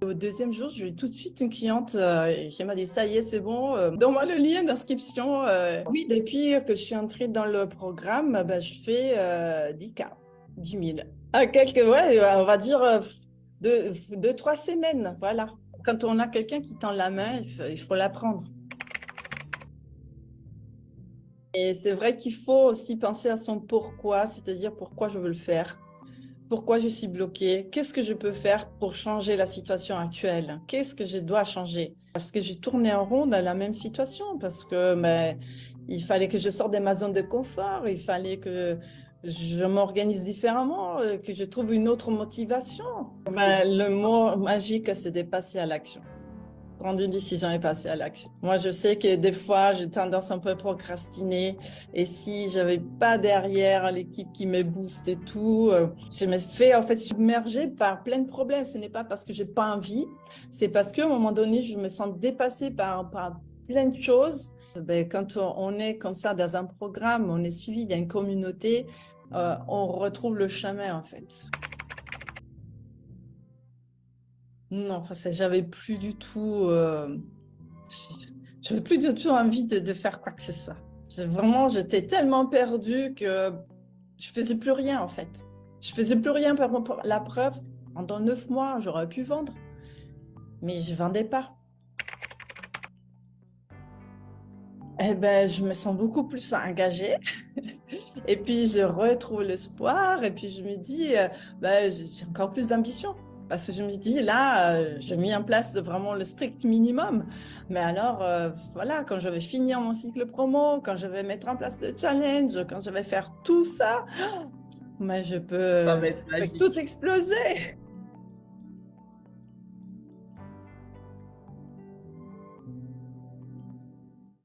Au deuxième jour, j'ai eu tout de suite une cliente qui m'a dit, ça y est, c'est bon, donne-moi le lien d'inscription. Oui, depuis que je suis entrée dans le programme, ben, je fais 10K, 10 000. Ouais, on va dire 2, 3 semaines, voilà. Quand on a quelqu'un qui tend la main, il faut la prendre. Et c'est vrai qu'il faut aussi penser à son pourquoi, c'est-à-dire pourquoi je veux le faire. Pourquoi je suis bloquée? Qu'est-ce que je peux faire pour changer la situation actuelle? Qu'est-ce que je dois changer? Parce que j'ai tourné en rond dans la même situation, parce que il fallait que je sorte de ma zone de confort, il fallait que je m'organise différemment, que je trouve une autre motivation. Le mot magique, c'est de passer à l'action. Prendre une décision et passer à l'action. Moi, je sais que des fois, j'ai tendance un peu à procrastiner. Et si j'avais pas derrière l'équipe qui me booste et tout, je me fais en fait submerger par plein de problèmes. Ce n'est pas parce que j'ai pas envie, c'est parce qu'à un moment donné, je me sens dépassée par plein de choses. Ben, quand on est comme ça dans un programme, on est suivi d'une communauté, on retrouve le chemin en fait. Non, enfin, j'avais plus du tout. J'avais plus du tout envie de faire quoi que ce soit. Vraiment, j'étais tellement perdue que je faisais plus rien en fait. Je faisais plus rien pour la preuve. Pendant 9 mois, j'aurais pu vendre, mais je vendais pas. Eh ben, je me sens beaucoup plus engagée. Et puis, je retrouve l'espoir. Et puis, je me dis, ben, j'ai encore plus d'ambition. Parce que je me dis, là, j'ai mis en place vraiment le strict minimum. Mais alors, voilà, quand je vais finir mon cycle promo, quand je vais mettre en place le challenge, quand je vais faire tout ça, mais je Ça peux va être tout magique. exploser.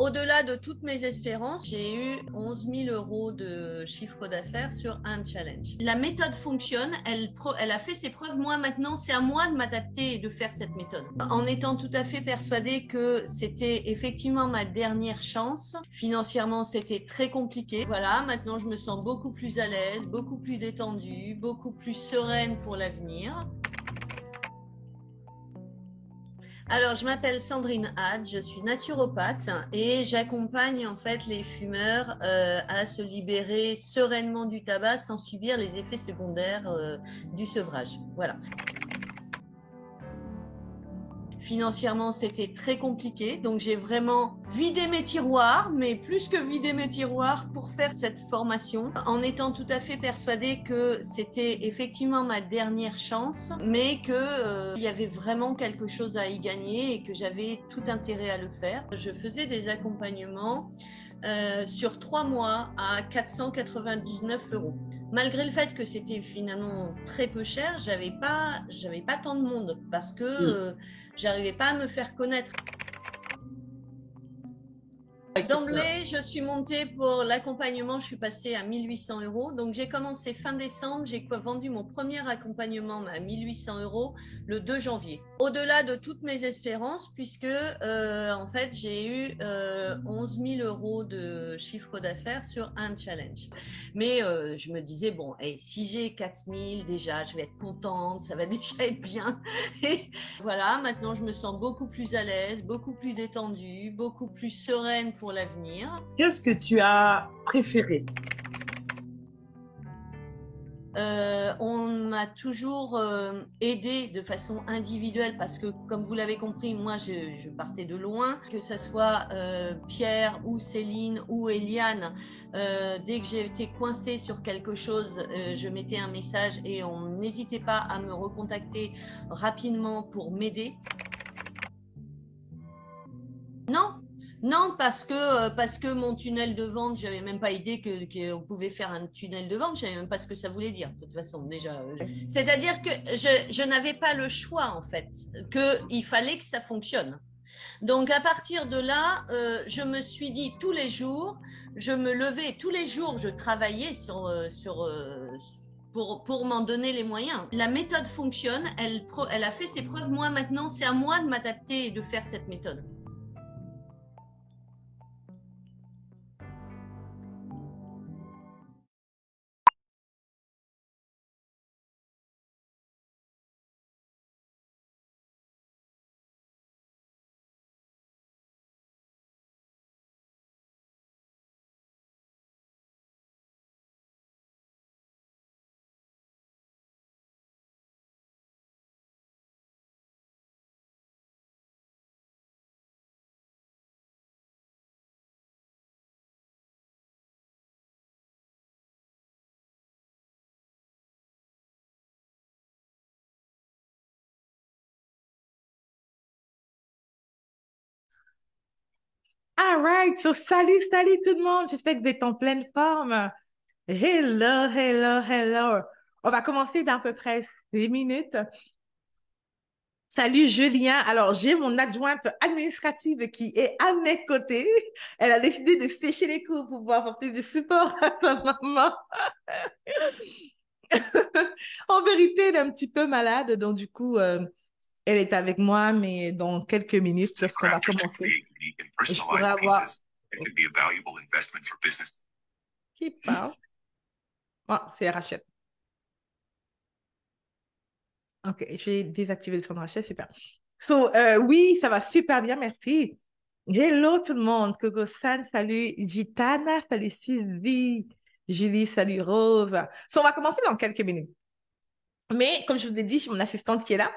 Au-delà de toutes mes espérances, j'ai eu 11 000 euros de chiffre d'affaires sur un challenge. La méthode fonctionne, elle a fait ses preuves. Moi, maintenant, c'est à moi de m'adapter et de faire cette méthode. En étant tout à fait persuadée que c'était effectivement ma dernière chance. Financièrement, c'était très compliqué. Voilà, maintenant, je me sens beaucoup plus à l'aise, beaucoup plus détendue, beaucoup plus sereine pour l'avenir. Alors, je m'appelle Sandrine Had, je suis naturopathe et j'accompagne en fait les fumeurs à se libérer sereinement du tabac sans subir les effets secondaires du sevrage. Voilà. Financièrement, c'était très compliqué, donc j'ai vraiment vidé mes tiroirs, mais plus que vider mes tiroirs pour faire cette formation, en étant tout à fait persuadée que c'était effectivement ma dernière chance, mais que il y avait vraiment quelque chose à y gagner et que j'avais tout intérêt à le faire. Je faisais des accompagnements sur 3 mois à 499 euros. Malgré le fait que c'était finalement très peu cher, j'avais pas tant de monde parce que j'arrivais pas à me faire connaître. D'emblée, je suis montée pour l'accompagnement, je suis passée à 1800 euros. Donc, j'ai commencé fin décembre, j'ai vendu mon premier accompagnement à 1800 euros le 2 janvier. Au-delà de toutes mes espérances, puisque en fait, j'ai eu 11 000 euros de chiffre d'affaires sur un challenge. Mais je me disais, bon, si j'ai 4 000 déjà, je vais être contente, ça va déjà être bien. Et voilà, maintenant, je me sens beaucoup plus à l'aise, beaucoup plus détendue, beaucoup plus sereine pour l'avenir. Qu'est-ce que tu as préféré? On m'a toujours aidé de façon individuelle parce que, comme vous l'avez compris, moi, je partais de loin. Que ce soit Pierre ou Céline ou Eliane, dès que j'étais coincée sur quelque chose, je mettais un message et on n'hésitait pas à me recontacter rapidement pour m'aider. Non, non, parce que mon tunnel de vente, j'avais même pas idée qu'on pouvait faire un tunnel de vente, je savais même pas ce que ça voulait dire, de toute façon, déjà. C'est-à-dire que je n'avais pas le choix, en fait, qu'il fallait que ça fonctionne. Donc, à partir de là, je me suis dit tous les jours, je me levais, tous les jours, je travaillais pour m'en donner les moyens. La méthode fonctionne, elle a fait ses preuves. Moi, maintenant, c'est à moi de m'adapter et de faire cette méthode. All right, so salut, salut tout le monde. J'espère que vous êtes en pleine forme. Hello, hello, hello. On va commencer dans à peu près 6 minutes. Salut Julien. Alors, j'ai mon adjointe administrative qui est à mes côtés. Elle a décidé de sécher les cours pour pouvoir apporter du support à sa maman. En vérité, elle est un petit peu malade, donc du coup, elle est avec moi, mais dans quelques minutes, lorsqu'on va commencer, je pourrais avoir... Qui parle? Ah, c'est Rachel. OK, j'ai désactivé le son de Rachel, super. So, oui, ça va super bien, merci. Hello tout le monde. Coco-san, salut. Gitana, salut Sylvie. Julie, salut Rose. So, on va commencer dans quelques minutes. Mais, comme je vous l'ai dit, j'ai mon assistante qui est là,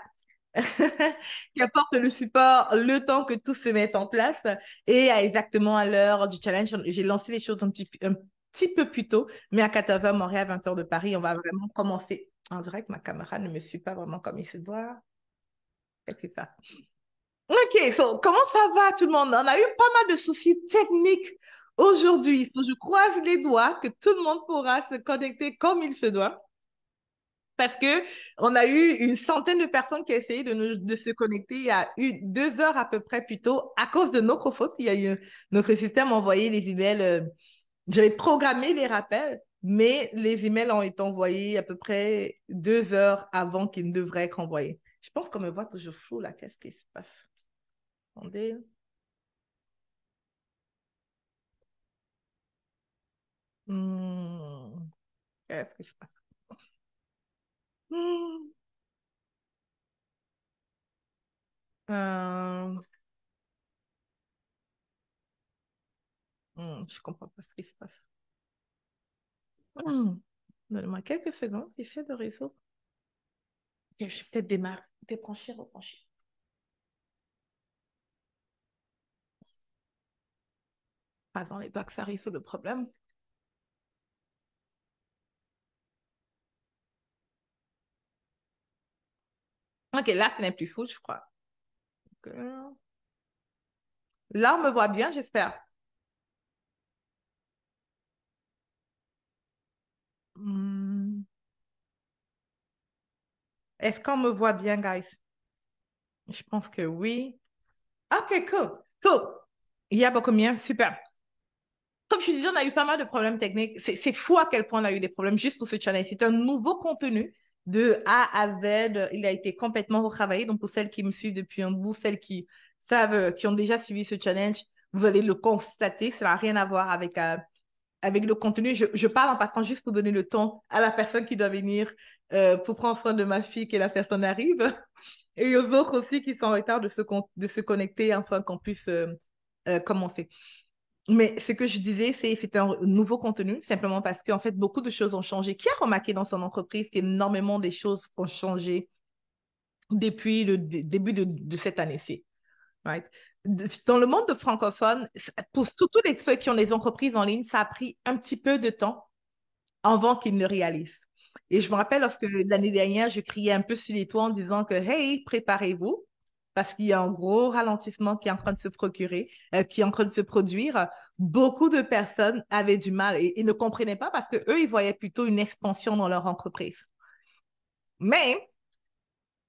qui apporte le support le temps que tout se mette en place. Et exactement à l'heure du challenge, j'ai lancé les choses un petit peu plus tôt, mais à 14h Montréal, 20h de Paris, on va vraiment commencer. En direct, ma caméra ne me suit pas vraiment comme il se doit. Qu'est-ce que c'est ça? OK, so, comment ça va tout le monde? On a eu pas mal de soucis techniques aujourd'hui. So, je croise les doigts que tout le monde pourra se connecter comme il se doit. Parce que on a eu une centaine de personnes qui ont essayé de se connecter il y a eu 2 heures à peu près plus tôt à cause de notre faute. Il y a eu notre système a envoyé les emails. J'avais programmé les rappels, mais les emails ont été envoyés à peu près 2 heures avant qu'ils ne devraient être envoyés. Je pense qu'on me voit toujours flou là. Qu'est-ce qui se passe? Attendez. Qu'est-ce qui se passe? Hmm. Euh, je comprends pas ce qui se passe. Donne-moi quelques secondes. J'essaie de résoudre. Ok, je vais peut-être démarrer, débrancher, rebrancher. Pas dans les doigts que ça résout le problème. Ok, là, ce n'est plus fou, je crois. Ok. Là, on me voit bien, j'espère. Est-ce qu'on me voit bien, guys? Je pense que oui. Ok, cool. So, il y a beaucoup mieux. Super. Comme je te disais, on a eu pas mal de problèmes techniques. C'est fou à quel point on a eu des problèmes juste pour ce challenge. C'est un nouveau contenu de A à Z. Il a été complètement retravaillé. Donc, pour celles qui me suivent depuis un bout, celles qui savent, qui ont déjà suivi ce challenge, vous allez le constater. Ça n'a rien à voir avec le contenu. Je parle en passant juste pour donner le temps à la personne qui doit venir pour prendre soin de ma fille que la personne arrive. Et aux autres aussi qui sont en retard de se connecter afin qu'on puisse commencer. Mais ce que je disais, c'est un nouveau contenu, simplement parce qu'en fait, beaucoup de choses ont changé. Qui a remarqué dans son entreprise qu'énormément des choses ont changé depuis le début de cette année-ci? Right? Dans le monde francophone, pour surtout ceux qui ont des entreprises en ligne, ça a pris un petit peu de temps avant qu'ils ne le réalisent. Et je me rappelle lorsque l'année dernière, je criais un peu sur les toits en disant que, hey, préparez-vous, parce qu'il y a un gros ralentissement qui est en train de se procurer, qui est en train de se produire. Beaucoup de personnes avaient du mal et ne comprenaient pas parce qu'eux, ils voyaient plutôt une expansion dans leur entreprise. Mais,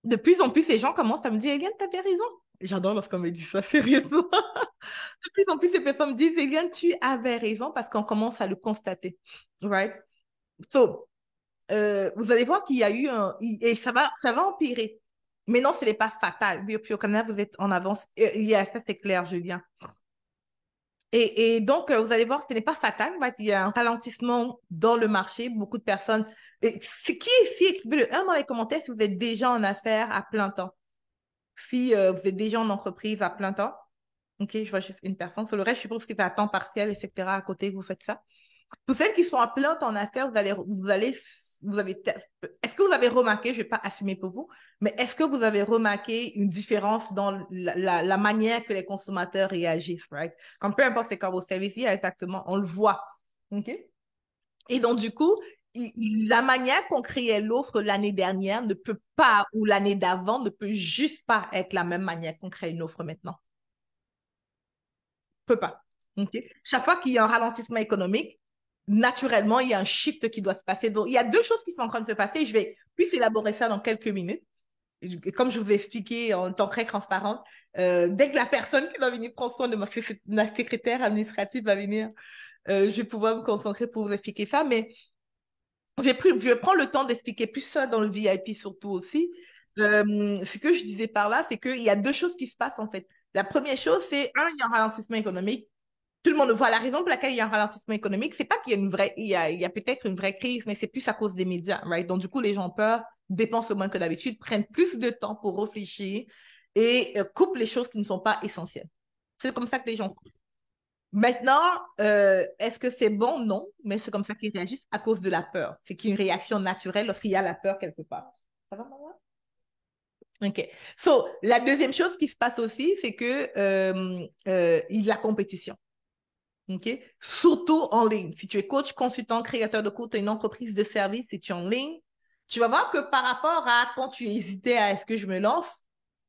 de plus en plus, les gens commencent à me dire, Eliane, t'avais raison. J'adore lorsqu'on me dit ça, sérieusement. De plus en plus, ces personnes me disent, Eliane, tu avais raison parce qu'on commence à le constater. Right? So, vous allez voir qu'il y a eu et ça va empirer. Mais non, ce n'est pas fatal. Puis au Canada, vous êtes en avance. Il y a ça, c'est clair, Julien. Et donc, vous allez voir, ce n'est pas fatal. Il y a un ralentissement dans le marché. Beaucoup de personnes. Qui ici, écrivez le 1 dans les commentaires si vous êtes déjà en affaires à plein temps. Si vous êtes déjà en entreprise à plein temps. OK, je vois juste une personne. Sur le reste, je suppose que c'est à temps partiel, etc. à côté que vous faites ça. Pour celles qui sont à plein temps en affaires, est-ce que vous avez remarqué, je ne vais pas assumer pour vous, mais est-ce que vous avez remarqué une différence dans la manière que les consommateurs réagissent, right? Comme peu importe c'est quand vos services, exactement, on le voit. OK? Et donc, du coup, la manière qu'on créait l'offre l'année dernière ne peut pas, ou l'année d'avant, ne peut juste pas être la même manière qu'on crée une offre maintenant. Peut pas. Okay? Chaque fois qu'il y a un ralentissement économique, naturellement, il y a un shift qui doit se passer. Donc, il y a deux choses qui sont en train de se passer. Je vais plus élaborer ça dans quelques minutes. Comme je vous ai expliqué en étant très transparente, dès que la personne qui va venir prendre soin de ma secrétaire administrative va venir, je vais pouvoir me concentrer pour vous expliquer ça. Mais je vais prendre le temps d'expliquer plus ça dans le VIP surtout aussi. Ce que je disais par là, c'est qu'il y a deux choses qui se passent en fait. La première chose, c'est il y a un ralentissement économique. Tout le monde voit la raison pour laquelle il y a un ralentissement économique. C'est pas qu'il y a une vraie, il y a peut-être une vraie crise, mais c'est plus à cause des médias, right? Donc, du coup, les gens ont peur, dépensent moins que d'habitude, prennent plus de temps pour réfléchir et coupent les choses qui ne sont pas essentielles. C'est comme ça que les gens font. Maintenant, est-ce que c'est bon? Non, mais c'est comme ça qu'ils réagissent à cause de la peur. C'est qu'il y a une réaction naturelle lorsqu'il y a la peur quelque part. Ça va, maman? OK. So, la deuxième chose qui se passe aussi, c'est que il y a la compétition. OK? Surtout en ligne. Si tu es coach, consultant, créateur de cours, tu as une entreprise de service et tu es en ligne, tu vas voir que par rapport à quand tu hésitais à est-ce que je me lance,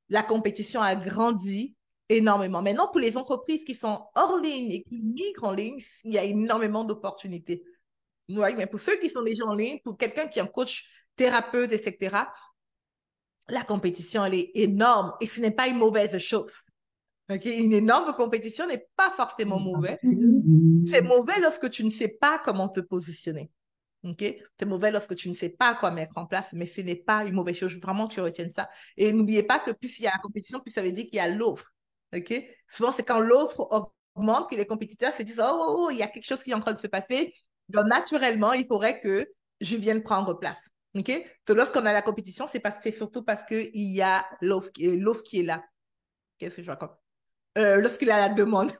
la compétition a grandi énormément. Maintenant, pour les entreprises qui sont hors ligne et qui migrent en ligne, il y a énormément d'opportunités. Oui, mais pour ceux qui sont déjà en ligne, pour quelqu'un qui est un coach, thérapeute, etc., la compétition, elle est énorme et ce n'est pas une mauvaise chose. Okay? Une énorme compétition n'est pas forcément mauvaise. C'est mauvais lorsque tu ne sais pas comment te positionner. Okay? C'est mauvais lorsque tu ne sais pas quoi mettre en place, mais ce n'est pas une mauvaise chose. Vraiment, tu retiens ça. Et n'oubliez pas que plus il y a la compétition, plus ça veut dire qu'il y a l'offre. Okay? Souvent, c'est quand l'offre augmente que les compétiteurs se disent oh, il y a quelque chose qui est en train de se passer. Donc, naturellement, il faudrait que je vienne prendre place. Okay? Donc, lorsqu'on a la compétition, c'est surtout parce qu'il y a l'offre qui est là. Qu'est-ce que je raconte? Lorsqu'il y a la demande.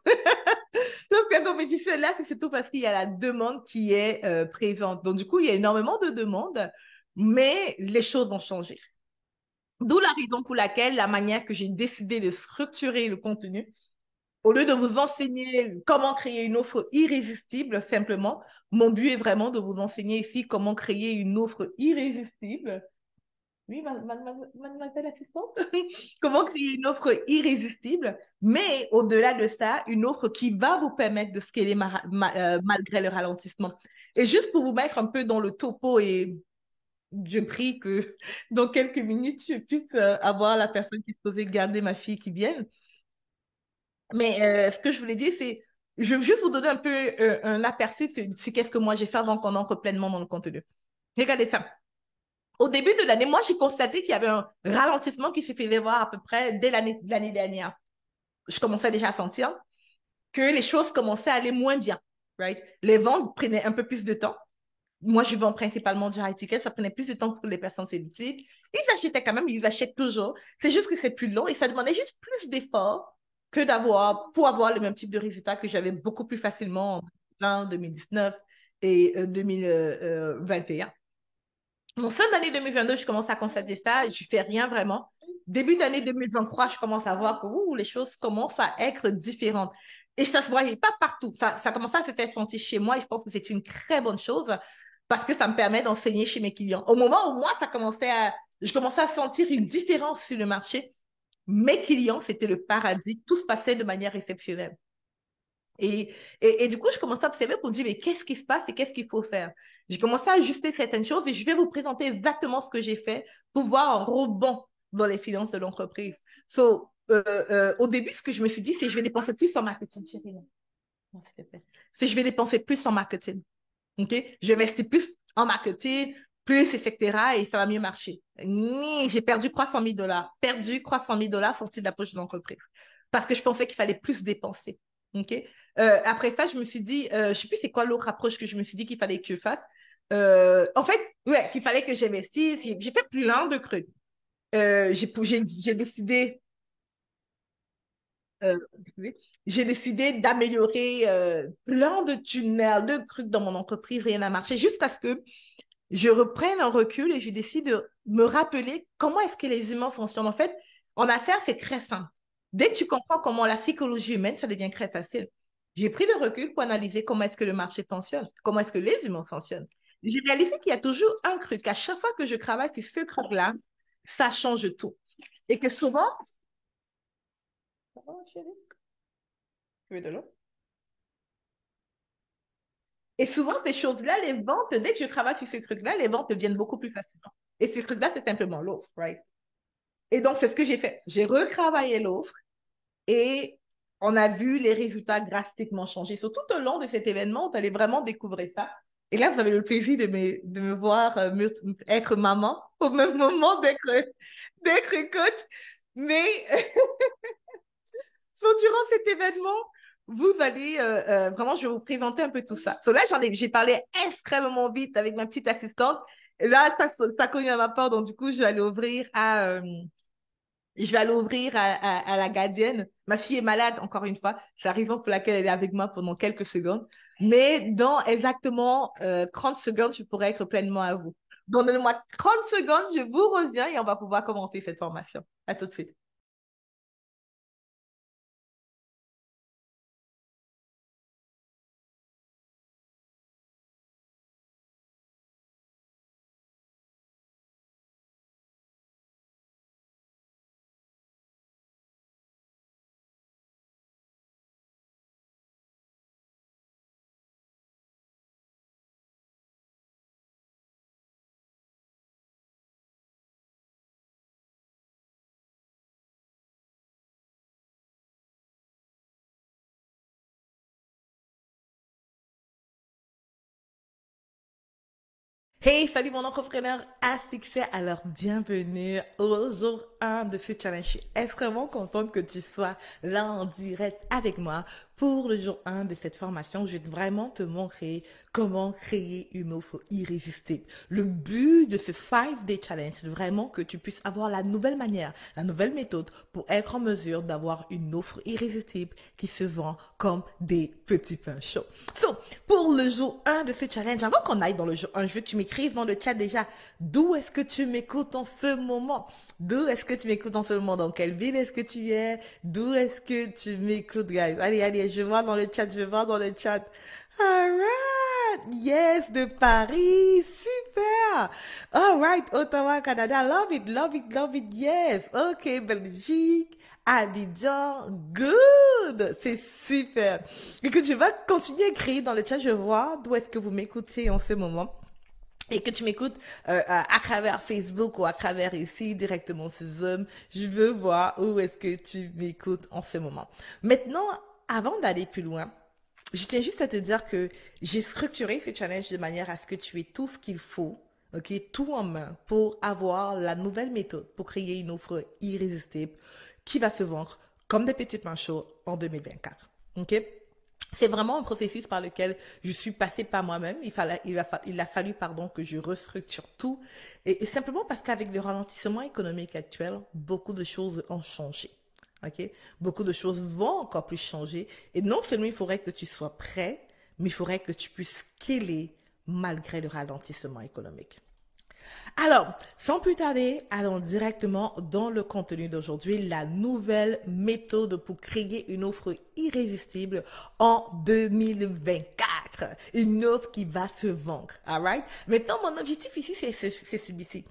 Donc, la compétition est là, c'est surtout parce qu'il y a la demande qui est présente. Donc, du coup, il y a énormément de demandes, mais les choses vont changer. D'où la raison pour laquelle la manière que j'ai décidé de structurer le contenu, au lieu de vous enseigner comment créer une offre irrésistible, simplement, mon but est vraiment de vous enseigner ici comment créer une offre irrésistible. Oui, mademoiselle l'assistante. Comment créer une offre irrésistible, mais au-delà de ça, une offre qui va vous permettre de scaler malgré le ralentissement. Et juste pour vous mettre un peu dans le topo, et je prie que dans quelques minutes, je puisse avoir la personne qui se posait garder ma fille qui vienne. Mais ce que je voulais dire, c'est, je veux juste vous donner un peu un aperçu sur qu'est-ce que moi j'ai fait avant qu'on entre pleinement dans le contenu. Regardez ça. Au début de l'année, moi, j'ai constaté qu'il y avait un ralentissement qui se faisait voir à peu près dès l'année dernière. Je commençais déjà à sentir que les choses commençaient à aller moins bien, right? Les ventes prenaient un peu plus de temps. Moi, je vends principalement du high ticket, ça prenait plus de temps pour les personnes séduites. Ils achetaient quand même, ils achètent toujours. C'est juste que c'est plus long et ça demandait juste plus d'efforts que pour avoir le même type de résultat que j'avais beaucoup plus facilement en 2019 et 2021. Mon fin d'année 2022, je commence à constater ça, je fais rien vraiment. Début d'année 2023, je commence à voir que les choses commencent à être différentes. Et ça se voyait pas partout. Ça commençait à se faire sentir chez moi et je pense que c'est une très bonne chose parce que ça me permet d'enseigner chez mes clients. Au moment où moi, je commençais à sentir une différence sur le marché, mes clients, c'était le paradis. Tout se passait de manière exceptionnelle. Et du coup, je commençais à observer pour me dire, mais qu'est-ce qui se passe et qu'est-ce qu'il faut faire? J'ai commencé à ajuster certaines choses et je vais vous présenter exactement ce que j'ai fait pour voir un rebond dans les finances de l'entreprise. Au début, ce que je me suis dit, c'est je vais dépenser plus en marketing, chérie. Non, s'il te plaît. C'est je vais dépenser plus en marketing. OK? Je vais investir plus en marketing, plus, etc. et ça va mieux marcher. J'ai perdu 300 000 $. Perdu 300 000 $ sortis de la poche de l'entreprise. Parce que je pensais qu'il fallait plus dépenser. OK? Après ça, je me suis dit, je ne sais plus c'est quoi l'autre approche que je me suis dit qu'il fallait que je fasse. En fait, ouais, qu'il fallait que j'investisse. J'ai fait plein de trucs. J'ai décidé euh, j'ai décidé d'améliorer plein de tunnels, de trucs dans mon entreprise, rien n'a marché, jusqu'à ce que je reprenne un recul et je décide de me rappeler comment est-ce que les humains fonctionnent. En fait, en affaires, c'est très simple. Dès que tu comprends comment la psychologie humaine, ça devient très facile. J'ai pris le recul pour analyser comment est-ce que le marché fonctionne, comment est-ce que les humains fonctionnent. J'ai réalisé qu'il y a toujours un truc. À chaque fois que je travaille sur ce truc-là, ça change tout. Et que souvent... Ça va, chérie? Tu veux de l'eau? Et souvent, ces choses-là, les ventes, dès que je travaille sur ce truc-là, les ventes deviennent beaucoup plus facilement. Et ce truc-là, c'est simplement l'offre, right? Et donc, c'est ce que j'ai fait. J'ai retravaillé l'offre et on a vu les résultats drastiquement changer. Sur tout au long de cet événement, vous allez vraiment découvrir ça. Et là, vous avez le plaisir de me voir être maman, au même moment d'être coach. Mais durant cet événement, vous allez vraiment, je vais vous présenter un peu tout ça. So là, j'ai parlé extrêmement vite avec ma petite assistante. Et là, ça cogne à ma porte, donc du coup, je vais aller ouvrir à la gardienne. Ma fille est malade, encore une fois. C'est la raison pour laquelle elle est avec moi pendant quelques secondes. Mais dans exactement 30 secondes, je pourrai être pleinement à vous. Donc, donnez-moi 30 secondes, je vous reviens et on va pouvoir commencer cette formation. À tout de suite. Hey, salut mon entrepreneur à succès. Alors, bienvenue au jour 1 de ce challenge. Je suis extrêmement contente que tu sois là en direct avec moi pour le jour 1 de cette formation. Je vais vraiment te montrer comment créer une offre irrésistible. Le but de ce 5-day challenge, c'est vraiment que tu puisses avoir la nouvelle manière, la nouvelle méthode pour être en mesure d'avoir une offre irrésistible qui se vend comme des petits pains chauds. So, pour le jour 1 de ce challenge, avant qu'on aille dans le jour 1, je veux que tu m'écrives dans le chat déjà d'où est-ce que tu m'écoutes en ce moment. D'où est-ce que tu m'écoutes en ce moment? Dans quelle ville est-ce que tu es? D'où est-ce que tu m'écoutes, guys? Allez, je vois dans le chat, je vois dans le chat. Alright! Yes, de Paris! Super! Alright, Ottawa, Canada. Love it, love it, love it. Yes! Ok, Belgique, Abidjan. Good! C'est super! Écoute, je vais continuer à écrire dans le chat. Je vois d'où est-ce que vous m'écoutez en ce moment. Et que tu m'écoutes à travers Facebook ou à travers ici, directement sur Zoom, je veux voir où est-ce que tu m'écoutes en ce moment. Maintenant, avant d'aller plus loin, je tiens juste à te dire que j'ai structuré ce challenge de manière à ce que tu aies tout ce qu'il faut, ok, tout en main pour avoir la nouvelle méthode pour créer une offre irrésistible qui va se vendre comme des petits pains chauds en 2024. Ok? C'est vraiment un processus par lequel je suis passée par moi-même. Il a fallu, pardon, que je restructure tout. Et simplement parce qu'avec le ralentissement économique actuel, beaucoup de choses ont changé. OK? Beaucoup de choses vont encore plus changer. Et non seulement il faudrait que tu sois prêt, mais il faudrait que tu puisses scaler malgré le ralentissement économique. Alors, sans plus tarder, allons directement dans le contenu d'aujourd'hui, la nouvelle méthode pour créer une offre irrésistible en 2024. Une offre qui va se vendre. Alright? Maintenant, mon objectif ici, c'est celui-ci.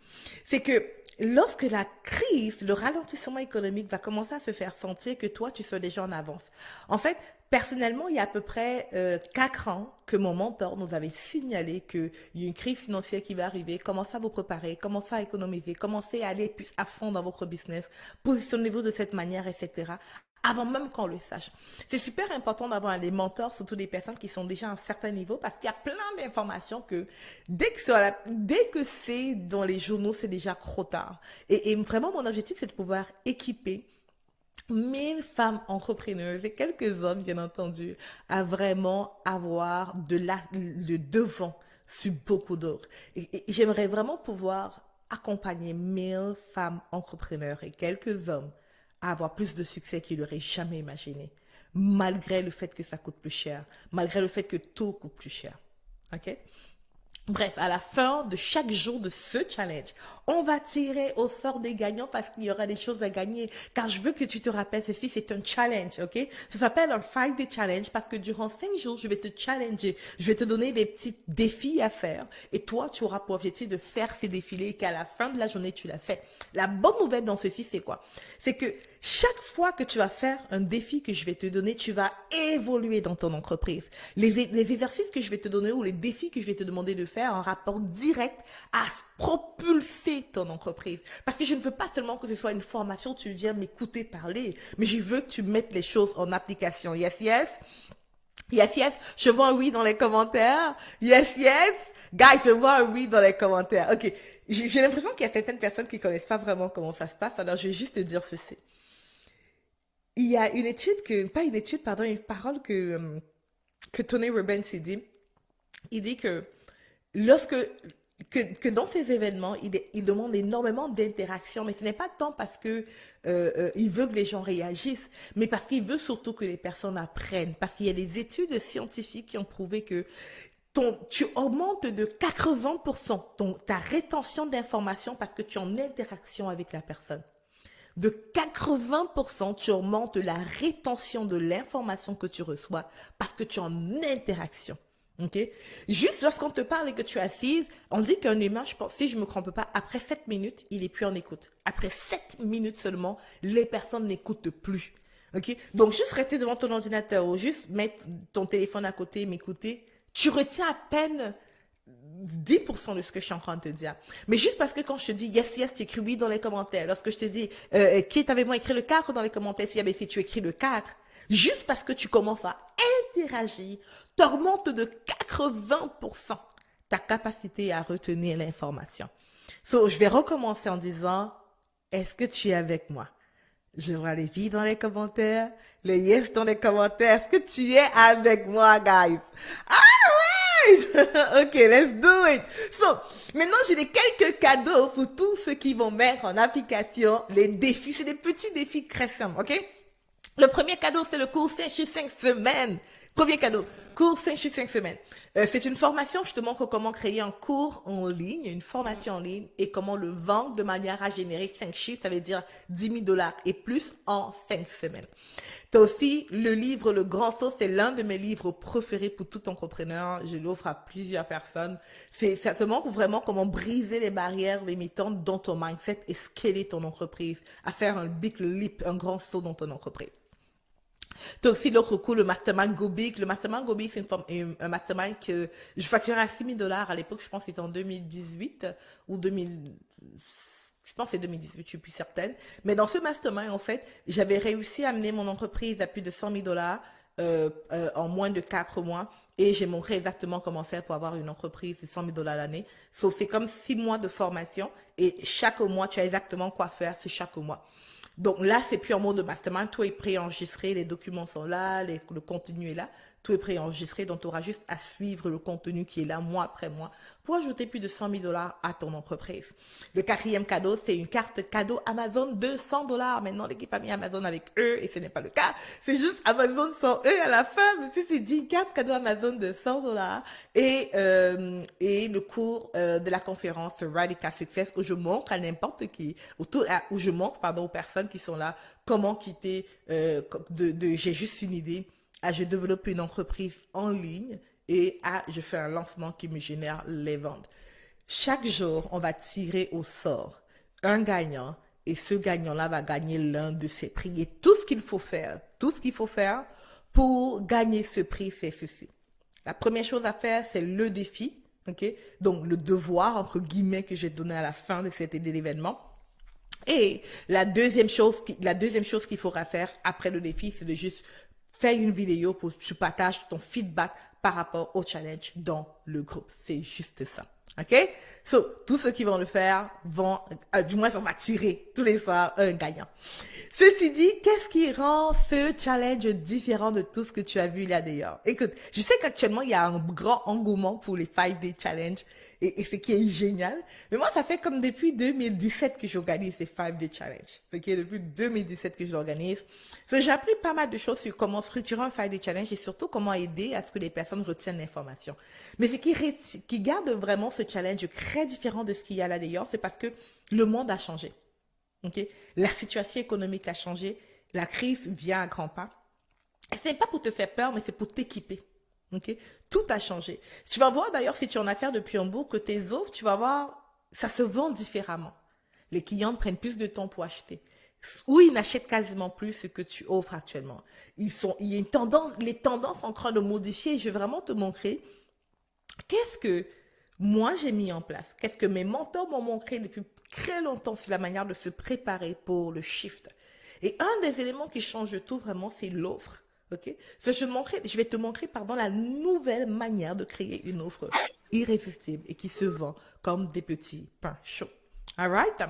C'est que lorsque la crise, le ralentissement économique va commencer à se faire sentir, que toi, tu sois déjà en avance. En fait, personnellement, il y a à peu près 4 ans que mon mentor nous avait signalé qu'il y a une crise financière qui va arriver. Commencez à vous préparer, commencez à économiser, commencez à aller plus à fond dans votre business, positionnez-vous de cette manière, etc. Avant même qu'on le sache. C'est super important d'avoir des mentors, surtout des personnes qui sont déjà à un certain niveau, parce qu'il y a plein d'informations que dès que c'est dans les journaux, c'est déjà trop tard. Et vraiment, mon objectif, c'est de pouvoir équiper 1000 femmes entrepreneuses et quelques hommes, bien entendu, à vraiment avoir le devant sur beaucoup d'autres. Et j'aimerais vraiment pouvoir accompagner 1000 femmes entrepreneurs et quelques hommes à avoir plus de succès qu'ils n'auraient jamais imaginé, malgré le fait que ça coûte plus cher, malgré le fait que tout coûte plus cher. OK? Bref, à la fin de chaque jour de ce challenge, on va tirer au sort des gagnants parce qu'il y aura des choses à gagner. Car je veux que tu te rappelles, ceci, c'est un challenge, ok? Ça s'appelle un 5-day challenge parce que durant 5 jours, je vais te challenger. Je vais te donner des petits défis à faire. Et toi, tu auras pour objectif de faire ces défilés et qu'à la fin de la journée, tu l'as fait. La bonne nouvelle dans ceci, c'est quoi? C'est que chaque fois que tu vas faire un défi que je vais te donner, tu vas évoluer dans ton entreprise. Les exercices que je vais te donner ou les défis que je vais te demander de faire en rapport direct à propulser ton entreprise. Parce que je ne veux pas seulement que ce soit une formation, tu viens m'écouter parler, mais je veux que tu mettes les choses en application. Yes, yes. Yes, yes. Je vois un oui dans les commentaires. Yes, yes. Guys, je vois un oui dans les commentaires. Ok. J'ai l'impression qu'il y a certaines personnes qui connaissent pas vraiment comment ça se passe. Alors, je vais juste te dire ceci. Il y a une étude pas une étude, pardon, une parole que Tony Robbins s'est dit. Il dit que que dans ces événements, il demande énormément d'interaction, mais ce n'est pas tant parce que il veut que les gens réagissent, mais parce qu'il veut surtout que les personnes apprennent. Parce qu'il y a des études scientifiques qui ont prouvé que tu augmentes de 80% ta rétention d'informations parce que tu es en interaction avec la personne. De 80%, tu augmentes la rétention de l'information que tu reçois parce que tu es en interaction. Ok? Juste lorsqu'on te parle et que tu es assise, on dit qu'un humain, je pense, si je me trompe pas, après 7 minutes, il est plus en écoute. Après 7 minutes seulement, les personnes n'écoutent plus. Ok? Donc, juste rester devant ton ordinateur ou juste mettre ton téléphone à côté et m'écouter, tu retiens à peine 10% de ce que je suis en train de te dire. Mais juste parce que quand je te dis yes, yes, tu écris oui dans les commentaires. Lorsque je te dis qui est avec moi, écris le 4 dans les commentaires. Si tu écris le 4, juste parce que tu commences à interagir, t'augmentes de 80% ta capacité à retenir l'information. So, je vais recommencer en disant, est-ce que tu es avec moi? Je vois les oui dans les commentaires, les yes dans les commentaires. Est-ce que tu es avec moi, guys? Ok, let's do it. So, maintenant, j'ai quelques cadeaux pour tous ceux qui vont mettre en application les défis. C'est des petits défis très simples, ok? Le premier cadeau, c'est le cours 5 sur 5 semaines. Premier cadeau, cours 5 sur 5 semaines. C'est une formation, je te montre comment créer un cours en ligne, une formation en ligne et comment le vendre de manière à générer 5 chiffres, ça veut dire 10 000 dollars et plus en 5 semaines. Tu as aussi le livre Le Grand Saut, c'est l'un de mes livres préférés pour tout entrepreneur. Je l'offre à plusieurs personnes. Ça te montre vraiment comment briser les barrières limitantes dans ton mindset et scaler ton entreprise, à faire un big leap, un grand saut dans ton entreprise. Tu as aussi l'autre cours, le Mastermind Go Big. Le Mastermind Go Big, c'est un mastermind que je facturais à 6 000 dollars à l'époque. Je pense que c'était en 2018 ou 2000. Je pense que c'est 2018, je suis plus certaine. Mais dans ce mastermind, en fait, j'avais réussi à amener mon entreprise à plus de 100 000 dollars en moins de 4 mois. Et j'ai montré exactement comment faire pour avoir une entreprise de 100 000 dollars l'année. C'est comme 6 mois de formation. Et chaque mois, tu as exactement quoi faire, c'est chaque mois. Donc là, c'est plus en mode mastermind, tout est préenregistré, les documents sont là, le contenu est là, tout est préenregistré, donc tu auras juste à suivre le contenu qui est là mois après mois pour ajouter plus de 100 000 dollars à ton entreprise. Le quatrième cadeau, c'est une carte cadeau Amazon de 100 dollars. Maintenant, l'équipe a mis Amazon avec eux et ce n'est pas le cas. C'est juste Amazon sans eux à la fin, mais c'est dit une carte cadeau Amazon de 100 dollars et le cours de la conférence Radical Success où je montre à n'importe qui, où je montre, aux personnes qui sont là comment quitter j'ai juste une idée, je développe une entreprise en ligne et je fais un lancement qui me génère les ventes. Chaque jour, on va tirer au sort un gagnant et ce gagnant-là va gagner l'un de ses prix. Et tout ce qu'il faut faire pour gagner ce prix, c'est ceci. La première chose à faire, c'est le défi, ok? Donc, le devoir, entre guillemets, que j'ai donné à la fin de cet événement. Et la deuxième chose qu'il faudra faire après le défi, c'est de juste faire une vidéo pour que tu partages ton feedback par rapport au challenge dans le groupe. C'est juste ça. OK? So, tous ceux qui vont le faire vont, du moins, on va tirer tous les soirs un gagnant. Ceci dit, qu'est-ce qui rend ce challenge différent de tout ce que tu as vu là d'ailleurs? Écoute, je sais qu'actuellement, il y a un grand engouement pour les 5-day challenge et ce qui est génial. Mais moi, ça fait comme depuis 2017 que j'organise ces 5-day challenge. Ok, depuis 2017 que je l'organise. J'ai appris pas mal de choses sur comment structurer un 5-day challenge et surtout comment aider à ce que les personnes retiennent l'information. Mais ce qui garde vraiment ce challenge très différent de ce qu'il y a là d'ailleurs, c'est parce que le monde a changé. Okay? La situation économique a changé. La crise vient à grands pas. Et ce n'est pas pour te faire peur, mais c'est pour t'équiper. Okay? Tout a changé. Tu vas voir d'ailleurs, si tu en as affaire depuis un bout, que tes offres, tu vas voir, ça se vend différemment. Les clients prennent plus de temps pour acheter. Ou ils n'achètent quasiment plus ce que tu offres actuellement. Il y a une tendance, les tendances sont en train de modifier. Je vais vraiment te montrer qu'est-ce que moi j'ai mis en place. Qu'est-ce que mes mentors m'ont montré depuis très longtemps sur la manière de se préparer pour le shift. Et un des éléments qui change tout vraiment, c'est l'offre. Okay? Je vais te montrer la nouvelle manière de créer une offre irrésistible et qui se vend comme des petits pains chauds. Alright?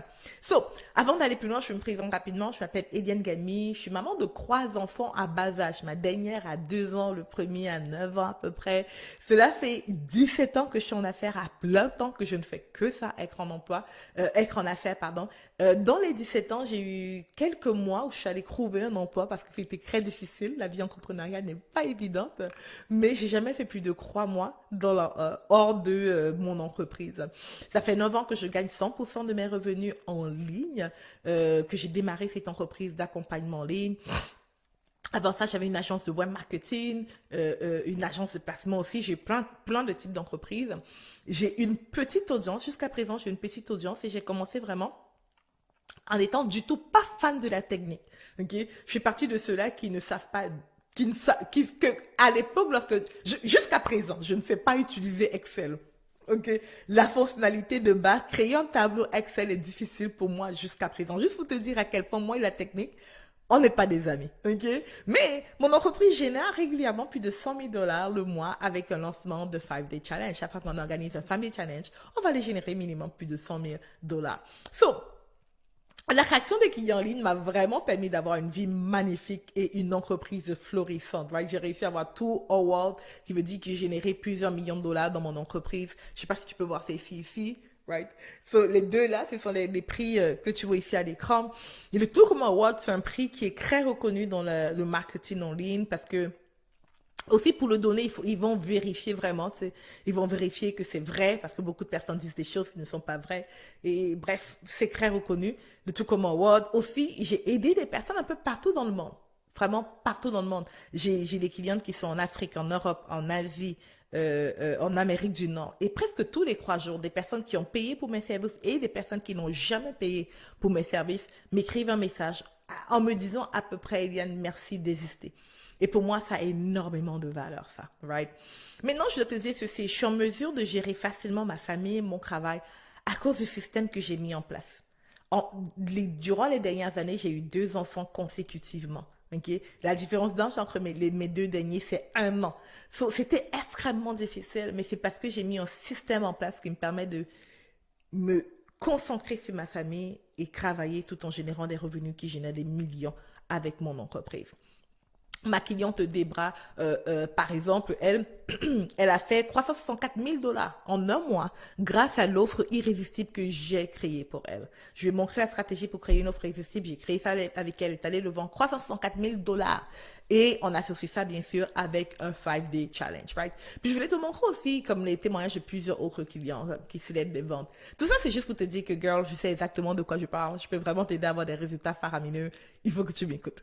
So, avant d'aller plus loin, je me présente rapidement. Je m'appelle Eliane Gagmy. Je suis maman de 3 enfants à bas âge. Ma dernière a 2 ans, le premier a 9 ans à peu près. Cela fait 17 ans que je suis en affaires, à plein temps que je ne fais que ça, être en affaires, pardon. Dans les 17 ans, j'ai eu quelques mois où je suis allée trouver un emploi parce que c'était très difficile. La vie entrepreneuriale n'est pas évidente, mais j'ai jamais fait plus de 3 mois hors de mon entreprise. Ça fait 9 ans que je gagne 100% de mes revenus en ligne, que j'ai démarré cette entreprise d'accompagnement en ligne. Avant ça, j'avais une agence de web marketing, une agence de placement aussi. J'ai plein de types d'entreprises. J'ai une petite audience. Jusqu'à présent, j'ai une petite audience et j'ai commencé vraiment en étant du tout pas fan de la technique. Okay? Je suis partie de ceux-là qui ne savent pas, à l'époque, jusqu'à présent, je ne sais pas utiliser Excel. Ok, la fonctionnalité de bas, créer un tableau Excel est difficile pour moi jusqu'à présent. Juste pour te dire à quel point moi et la technique, on n'est pas des amis. Ok, mais mon entreprise génère régulièrement plus de $100,000 le mois avec un lancement de 5-day challenge. Chaque fois qu'on organise un 5-day challenge, on va les générer minimum plus de $100,000. La création des clients en ligne m'a vraiment permis d'avoir une vie magnifique et une entreprise florissante. Right? J'ai réussi à avoir tout au world, qui veut dire que j'ai généré plusieurs millions de dollars dans mon entreprise. Je sais pas si tu peux voir ces filles ici. Right? Les deux là, ce sont les prix que tu vois ici à l'écran. Et le Tourment Award, c'est un prix qui est très reconnu dans le marketing en ligne parce que aussi, pour le donner, ils vont vérifier vraiment, tu sais, ils vont vérifier que c'est vrai, parce que beaucoup de personnes disent des choses qui ne sont pas vraies. Et bref, c'est très reconnu. Le Tourment Award. Aussi, j'ai aidé des personnes un peu partout dans le monde. Vraiment partout dans le monde. J'ai des clientes qui sont en Afrique, en Europe, en Asie, en Amérique du Nord. Et presque tous les 3 jours, des personnes qui ont payé pour mes services et des personnes qui n'ont jamais payé pour mes services m'écrivent un message en me disant à peu près, Eliane, merci d'exister. Et pour moi, ça a énormément de valeur, ça, right? Maintenant, je dois te dire ceci, je suis en mesure de gérer facilement ma famille, mon travail, à cause du système que j'ai mis en place. Durant les dernières années, j'ai eu 2 enfants consécutivement. Okay? La différence d'âge entre mes 2 derniers, c'est 1 an. C'était extrêmement difficile, mais c'est parce que j'ai mis un système en place qui me permet de me concentrer sur ma famille et travailler tout en générant des revenus qui génèrent des millions avec mon entreprise. Ma cliente Debra, par exemple, elle a fait $364,000 en 1 mois grâce à l'offre irrésistible que j'ai créée pour elle. Je lui ai montré la stratégie pour créer une offre irrésistible. J'ai créé ça avec elle. Elle est allée le vendre $364,000. Et on associe ça, bien sûr, avec un 5-day challenge, right? Puis je voulais te montrer aussi, comme les témoignages de plusieurs autres clients qui célèbrent des ventes. Tout ça, c'est juste pour te dire que, girl, je sais exactement de quoi je parle. Je peux vraiment t'aider à avoir des résultats faramineux. Il faut que tu m'écoutes.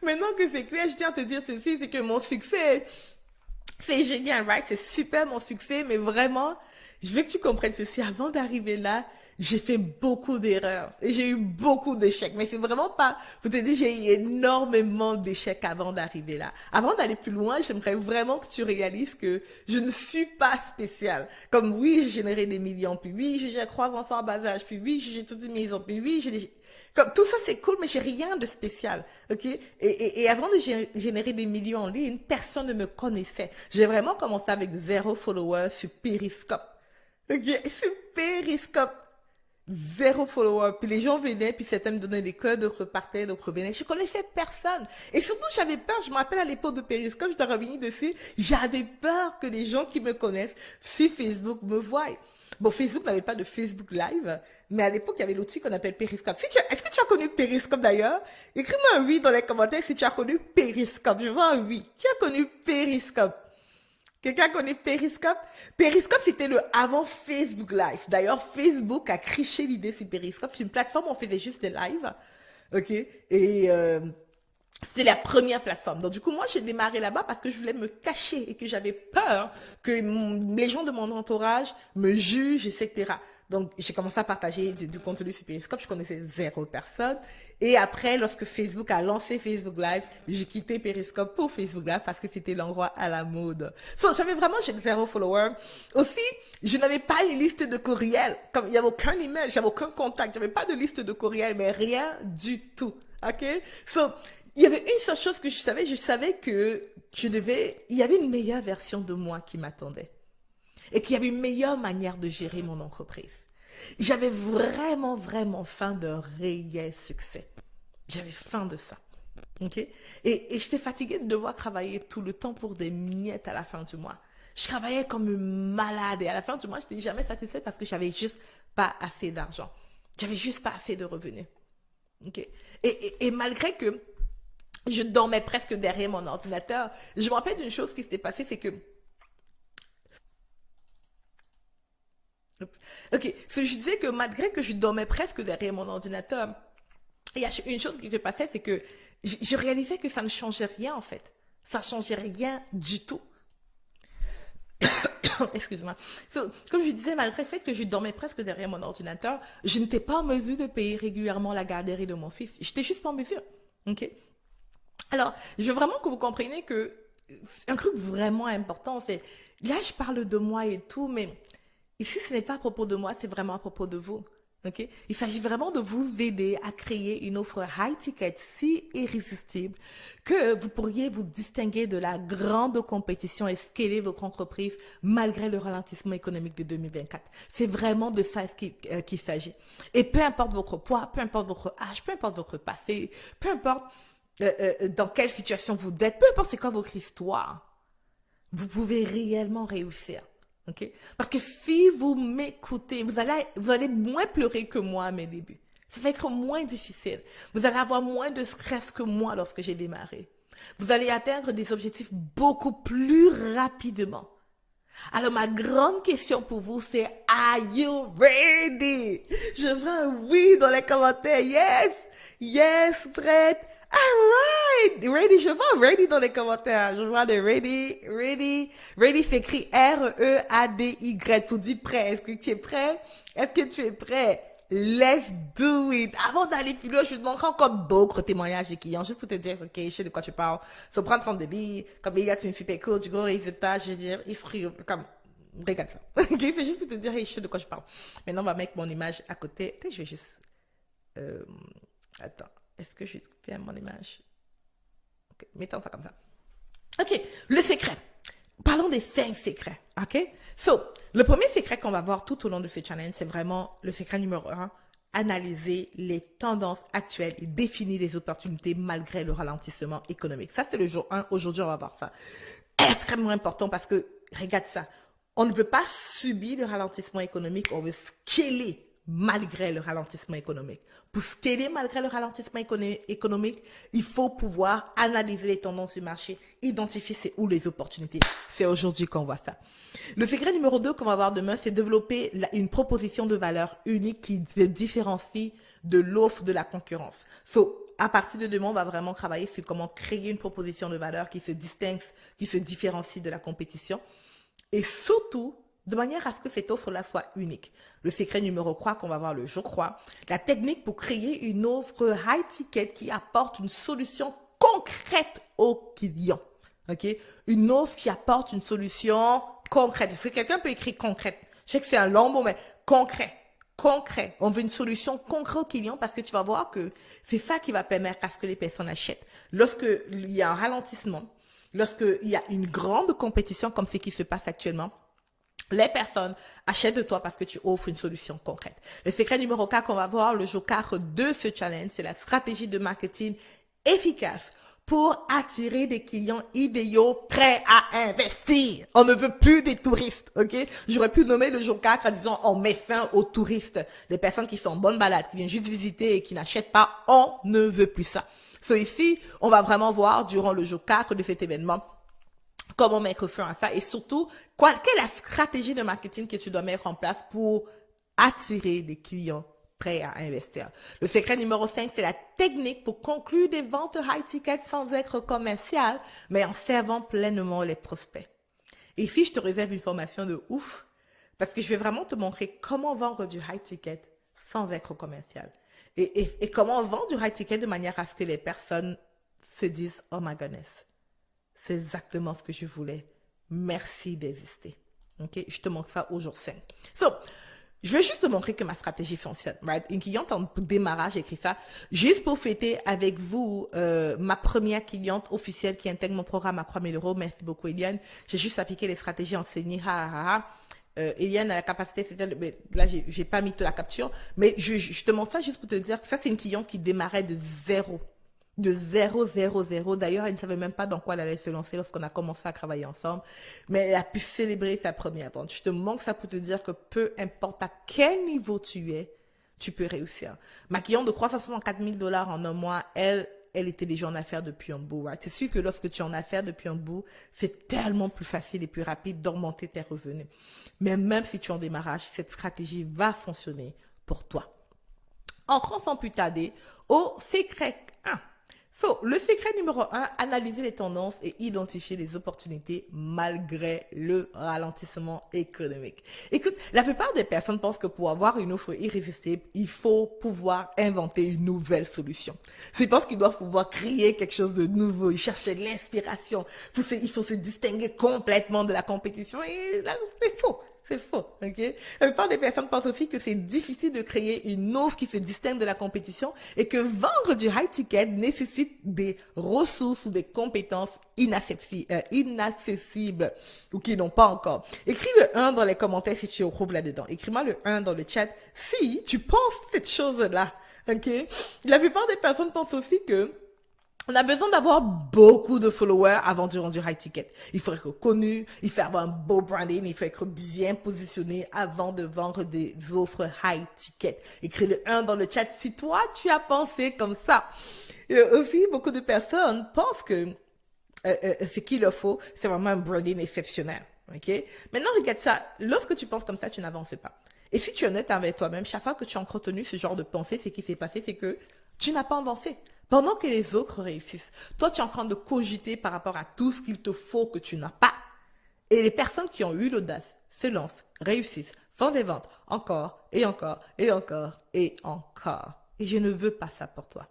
Maintenant que c'est clair, je tiens à te dire ceci, c'est que mon succès, c'est génial, right? C'est super mon succès, mais vraiment, je veux que tu comprennes ceci. Avant d'arriver là, j'ai fait beaucoup d'erreurs et j'ai eu beaucoup d'échecs. Mais c'est vraiment pas, pour te dire, j'ai eu énormément d'échecs avant d'arriver là. Avant d'aller plus loin, j'aimerais vraiment que tu réalises que je ne suis pas spéciale. Comme oui, j'ai généré des millions, puis oui, j'ai 3 enfants en bas âge, puis oui, j'ai toute une maison, puis oui, comme tout ça c'est cool, mais j'ai rien de spécial, ok? Et avant de générer des millions en ligne, personne ne me connaissait. J'ai vraiment commencé avec 0 followers sur Periscope, ok? Sur Periscope. zéro follower. Puis les gens venaient, puis certains me donnaient des codes, d'autres repartaient, d'autres revenaient. Je connaissais personne. Et surtout, j'avais peur. Je me rappelle à l'époque de Periscope, je dois revenir dessus. J'avais peur que les gens qui me connaissent sur Facebook me voient. Bon, Facebook n'avait pas de Facebook Live, mais à l'époque, il y avait l'outil qu'on appelle Periscope. Est-ce que tu as connu Periscope d'ailleurs? Écris-moi un oui dans les commentaires si tu as connu Periscope. Je veux un oui. Qui a connu Periscope? Quelqu'un connaît Periscope? Periscope, c'était le avant Facebook Live. D'ailleurs, Facebook a criché l'idée sur Periscope. C'est une plateforme où on faisait juste des lives. OK? Et c'était la première plateforme. Donc, du coup, moi, j'ai démarré là-bas parce que je voulais me cacher et que j'avais peur que les gens de mon entourage me jugent, etc. Donc, j'ai commencé à partager du contenu sur Periscope. Je connaissais zéro personne. Et après, lorsque Facebook a lancé Facebook Live, j'ai quitté Periscope pour Facebook Live parce que c'était l'endroit à la mode. So, j'ai zéro follower. Aussi, je n'avais pas une liste de courriels. Comme il n'y avait aucun email, j'avais aucun contact, j'avais pas de liste de courriels, mais rien du tout. OK? So, il y avait une seule chose que je savais que il y avait une meilleure version de moi qui m'attendait. Et qu'il y avait une meilleure manière de gérer mon entreprise. J'avais vraiment, vraiment faim d'un réel succès. J'avais faim de ça. OK? Et j'étais fatiguée de devoir travailler tout le temps pour des miettes à la fin du mois. Je travaillais comme une malade et à la fin du mois, je n'étais jamais satisfaite parce que j'avais juste pas assez d'argent. J'avais juste pas assez de revenus. OK? Et malgré que je dormais presque derrière mon ordinateur, je me rappelle d'une chose qui s'était passée, c'est que OK, je disais que malgré que je dormais presque derrière mon ordinateur, il y a une chose qui se passait, c'est que je réalisais que ça ne changeait rien en fait. Ça ne changeait rien du tout. Excuse-moi. Comme je disais, malgré le fait que je dormais presque derrière mon ordinateur, je n'étais pas en mesure de payer régulièrement la garderie de mon fils. J'étais juste pas en mesure. OK? Alors, je veux vraiment que vous compreniez que un truc vraiment important, c'est, là, je parle de moi et tout, mais ici, ce n'est pas à propos de moi, c'est vraiment à propos de vous. OK? Il s'agit vraiment de vous aider à créer une offre high ticket si irrésistible que vous pourriez vous distinguer de la grande compétition et scaler votre entreprise malgré le ralentissement économique de 2024. C'est vraiment de ça qu'il s'agit. Et peu importe votre poids, peu importe votre âge, peu importe votre passé, peu importe dans quelle situation vous êtes, peu importe c'est quoi votre histoire, vous pouvez réellement réussir. OK? Parce que si vous m'écoutez, vous allez moins pleurer que moi à mes débuts. Ça va être moins difficile. Vous allez avoir moins de stress que moi lorsque j'ai démarré. Vous allez atteindre des objectifs beaucoup plus rapidement. Alors, ma grande question pour vous, c'est Are you ready? Je veux un oui dans les commentaires. Yes! Yes, prête? Alright! Ready, je vois ready dans les commentaires. Je vois de ready, ready. Ready s'écrit R-E-A-D-Y pour dire prêt. Est-ce que tu es prêt? Est-ce que tu es prêt? Let's do it. Avant d'aller plus loin, je te montrerai encore d'autres témoignages des clients, juste pour te dire, ok, je sais de quoi tu parles. So, prendre son débit, comme les gars, c'est une super cool, du gros résultat, je veux dire, il serait comme, regarde ça. Ok, c'est juste pour te dire, hey, je sais de quoi je parle. Maintenant, on va mettre mon image à côté. Peut-être je vais juste, attends, est-ce que je fais mon image? Ok, mettons ça comme ça. Ok, le secret. Parlons des 5 secrets, ok? So, le premier secret qu'on va voir tout au long de ce challenge, c'est vraiment le secret numéro 1, analyser les tendances actuelles et définir les opportunités malgré le ralentissement économique. Ça, c'est le jour 1. Aujourd'hui, on va voir ça. Extrêmement important parce que, regarde ça, on ne veut pas subir le ralentissement économique, on veut scaler malgré le ralentissement économique. Pour scaler malgré le ralentissement économique, il faut pouvoir analyser les tendances du marché, identifier c'est où les opportunités. C'est aujourd'hui qu'on voit ça. Le secret numéro 2 qu'on va voir demain, c'est développer une proposition de valeur unique qui se différencie de l'offre de la concurrence. So, à partir de demain, on va vraiment travailler sur comment créer une proposition de valeur qui se distingue, qui se différencie de la compétition. Et surtout, de manière à ce que cette offre-là soit unique. Le secret numéro 3 qu'on va voir le jour 3, la technique pour créer une offre high ticket qui apporte une solution concrète aux clients. OK? Une offre qui apporte une solution concrète. Est-ce que quelqu'un peut écrire concrète? Je sais que c'est un long mot, mais concret. Concret. On veut une solution concrète aux clients parce que tu vas voir que c'est ça qui va permettre à ce que les personnes achètent. Lorsqu'il y a un ralentissement, lorsqu'il y a une grande compétition comme ce qui se passe actuellement, Les personnes achètent de toi parce que tu offres une solution concrète. Le secret numéro 4 qu'on va voir, le jour 4 de ce challenge, c'est la stratégie de marketing efficace pour attirer des clients idéaux prêts à investir. On ne veut plus des touristes, ok? J'aurais pu nommer le jour 4 en disant on met fin aux touristes. Les personnes qui sont en bonne balade, qui viennent juste visiter et qui n'achètent pas, on ne veut plus ça. So ici, on va vraiment voir durant le jour 4 de cet événement comment mettre fin à ça et surtout, quelle est la stratégie de marketing que tu dois mettre en place pour attirer des clients prêts à investir. Le secret numéro 5, c'est la technique pour conclure des ventes high ticket sans être commercial, mais en servant pleinement les prospects. Et ici, je te réserve une formation de ouf parce que je vais vraiment te montrer comment vendre du high ticket sans être commercial. Et comment vendre du high ticket de manière à ce que les personnes se disent « Oh my goodness ». C'est exactement ce que je voulais. Merci d'exister. Ok, je te montre ça au jour 5. So, je vais juste te montrer que ma stratégie fonctionne. Right? Une cliente en démarrage, j'ai écrit ça juste pour fêter avec vous ma première cliente officielle qui intègre mon programme à 3 000 €. Merci beaucoup, Eliane. J'ai juste appliqué les stratégies enseignées. Eliane a la capacité, là, j'ai pas mis la capture, mais je te montre ça juste pour te dire que ça, c'est une cliente qui démarrait de zéro. De 0. D'ailleurs, elle ne savait même pas dans quoi elle allait se lancer lorsqu'on a commencé à travailler ensemble. Mais elle a pu célébrer sa première vente. Je te montre ça pour te dire que peu importe à quel niveau tu es, tu peux réussir. Ma cliente de 364 000 $ en un mois, elle était déjà en affaires depuis un bout. Right? C'est sûr que lorsque tu es en affaires depuis un bout, c'est tellement plus facile et plus rapide d'augmenter tes revenus. Mais même si tu es en démarrage, cette stratégie va fonctionner pour toi. Entrons sans plus tarder au secret 1. So, le secret numéro 1, analyser les tendances et identifier les opportunités malgré le ralentissement économique. Écoute, la plupart des personnes pensent que pour avoir une offre irrésistible, il faut pouvoir inventer une nouvelle solution. Ils pensent qu'ils doivent pouvoir créer quelque chose de nouveau, ils cherchent de l'inspiration. Il faut se distinguer complètement de la compétition et là, c'est faux. C'est faux, ok? La plupart des personnes pensent aussi que c'est difficile de créer une offre qui se distingue de la compétition et que vendre du high ticket nécessite des ressources ou des compétences inaccessibles ou qui n'ont pas encore. Écris le 1 dans les commentaires si tu retrouves là-dedans. Écris-moi le 1 dans le chat si tu penses cette chose-là, ok? La plupart des personnes pensent aussi que on a besoin d'avoir beaucoup de followers avant de vendre du high ticket. Il faut être connu, il faut avoir un beau branding, il faut être bien positionné avant de vendre des offres high ticket. Écris le 1 dans le chat si toi, tu as pensé comme ça. Et aussi, beaucoup de personnes pensent que ce qu'il leur faut, c'est vraiment un branding exceptionnel. Okay? Maintenant, regarde ça. Lorsque tu penses comme ça, tu n'avances pas. Et si tu es honnête avec toi-même, chaque fois que tu as entretenu ce genre de pensée, ce qui s'est passé, c'est que tu n'as pas avancé. Pendant que les autres réussissent, toi, tu es en train de cogiter par rapport à tout ce qu'il te faut que tu n'as pas. Et les personnes qui ont eu l'audace se lancent, réussissent, font des ventes encore et encore et encore et encore. Et je ne veux pas ça pour toi.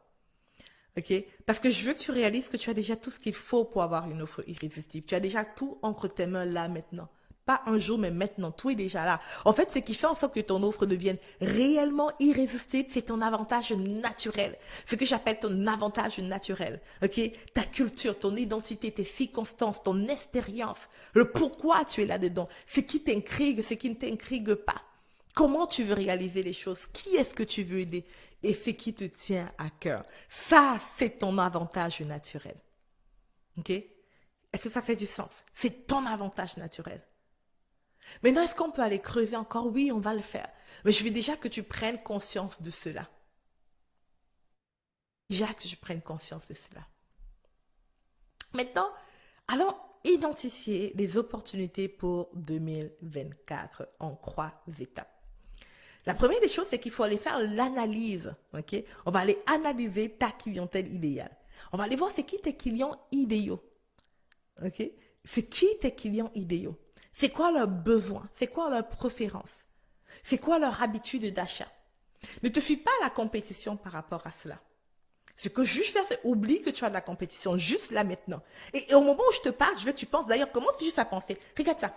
Ok? Parce que je veux que tu réalises que tu as déjà tout ce qu'il faut pour avoir une offre irrésistible. Tu as déjà tout entre tes mains là maintenant. Pas un jour, mais maintenant, tout est déjà là. En fait, ce qui fait en sorte que ton offre devienne réellement irrésistible, c'est ton avantage naturel. Ce que j'appelle ton avantage naturel. Ok? Ta culture, ton identité, tes circonstances, ton expérience, le pourquoi tu es là-dedans, ce qui t'intrigue, ce qui ne t'intrigue pas. Comment tu veux réaliser les choses? Qui est-ce que tu veux aider? Et ce qui te tient à cœur. Ça, c'est ton avantage naturel. Ok? Est-ce que ça fait du sens? C'est ton avantage naturel. Maintenant, est-ce qu'on peut aller creuser encore? Oui, on va le faire. Mais je veux déjà que tu prennes conscience de cela. Déjà que tu prennes conscience de cela. Maintenant, allons identifier les opportunités pour 2024 en 3 étapes. La première des choses, c'est qu'il faut aller faire l'analyse. Ok? On va aller analyser ta clientèle idéale. On va aller voir c'est qui tes clients idéaux. Ok? C'est qui tes clients idéaux? C'est quoi leurs besoins? C'est quoi leurs préférences? C'est quoi leur habitude d'achat? Ne te fie pas à la compétition par rapport à cela. Ce que je vais faire, c'est oublie que tu as de la compétition juste là maintenant. Et au moment où je te parle, je veux que tu penses, d'ailleurs, commence juste à penser. Regarde ça.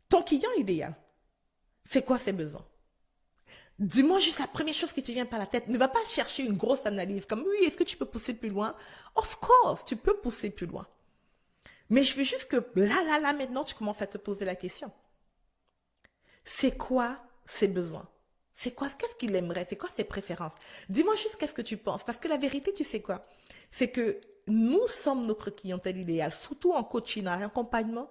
Ton client idéal, c'est quoi ses besoins? Dis-moi juste la première chose qui te vient par la tête. Ne va pas chercher une grosse analyse comme, oui, est-ce que tu peux pousser plus loin? Of course, tu peux pousser plus loin. Mais je veux juste que là, maintenant, tu commences à te poser la question. C'est quoi ses besoins? C'est quoi, qu'est-ce qu'il aimerait? C'est quoi ses préférences? Dis-moi juste qu'est-ce que tu penses. Parce que la vérité, tu sais quoi? C'est que nous sommes notre clientèle idéale, surtout en coaching, en accompagnement.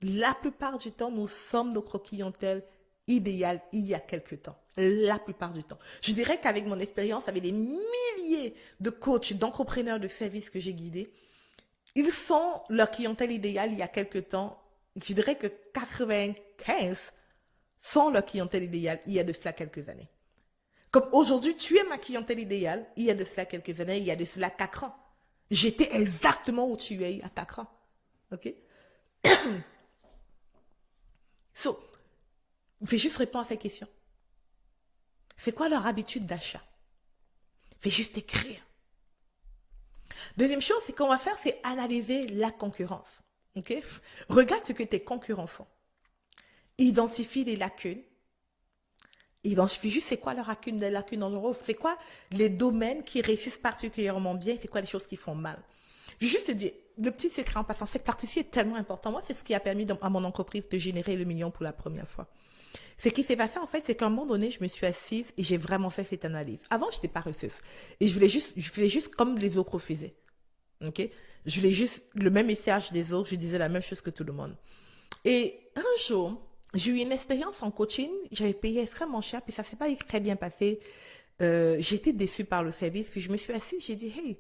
La plupart du temps, nous sommes notre clientèle idéale il y a quelque temps. La plupart du temps. Je dirais qu'avec mon expérience, avec des milliers de coachs, d'entrepreneurs de services que j'ai guidés, ils sont leur clientèle idéale il y a quelque temps. Je dirais que 95 sont leur clientèle idéale il y a de cela quelques années. Comme aujourd'hui, tu es ma clientèle idéale il y a de cela quelques années, il y a de cela 4 ans. J'étais exactement où tu es à 4 ans. OK? So, fais juste répondre à ces questions. C'est quoi leur habitude d'achat? Fais juste écrire. Deuxième chose, c'est qu'on va faire, c'est analyser la concurrence. Okay? Regarde ce que tes concurrents font. Identifie les lacunes. Identifie juste c'est quoi les lacunes dans leur offre. C'est quoi les domaines qui réussissent particulièrement bien. C'est quoi les choses qui font mal. Je vais juste te dire, le petit secret en passant, c'est que l'artificier est tellement important. Moi, c'est ce qui a permis à mon entreprise de générer le million pour la première fois. Ce qui s'est passé, en fait, c'est qu'à un moment donné, je me suis assise et j'ai vraiment fait cette analyse. Avant, je n'étais pas paresseuse. Et je faisais juste comme les autres faisaient. OK? Je voulais juste le même message des autres. Je disais la même chose que tout le monde. Et un jour, j'ai eu une expérience en coaching. J'avais payé extrêmement cher, puis ça ne s'est pas très bien passé. J'étais déçue par le service. Puis je me suis assise, j'ai dit, hey,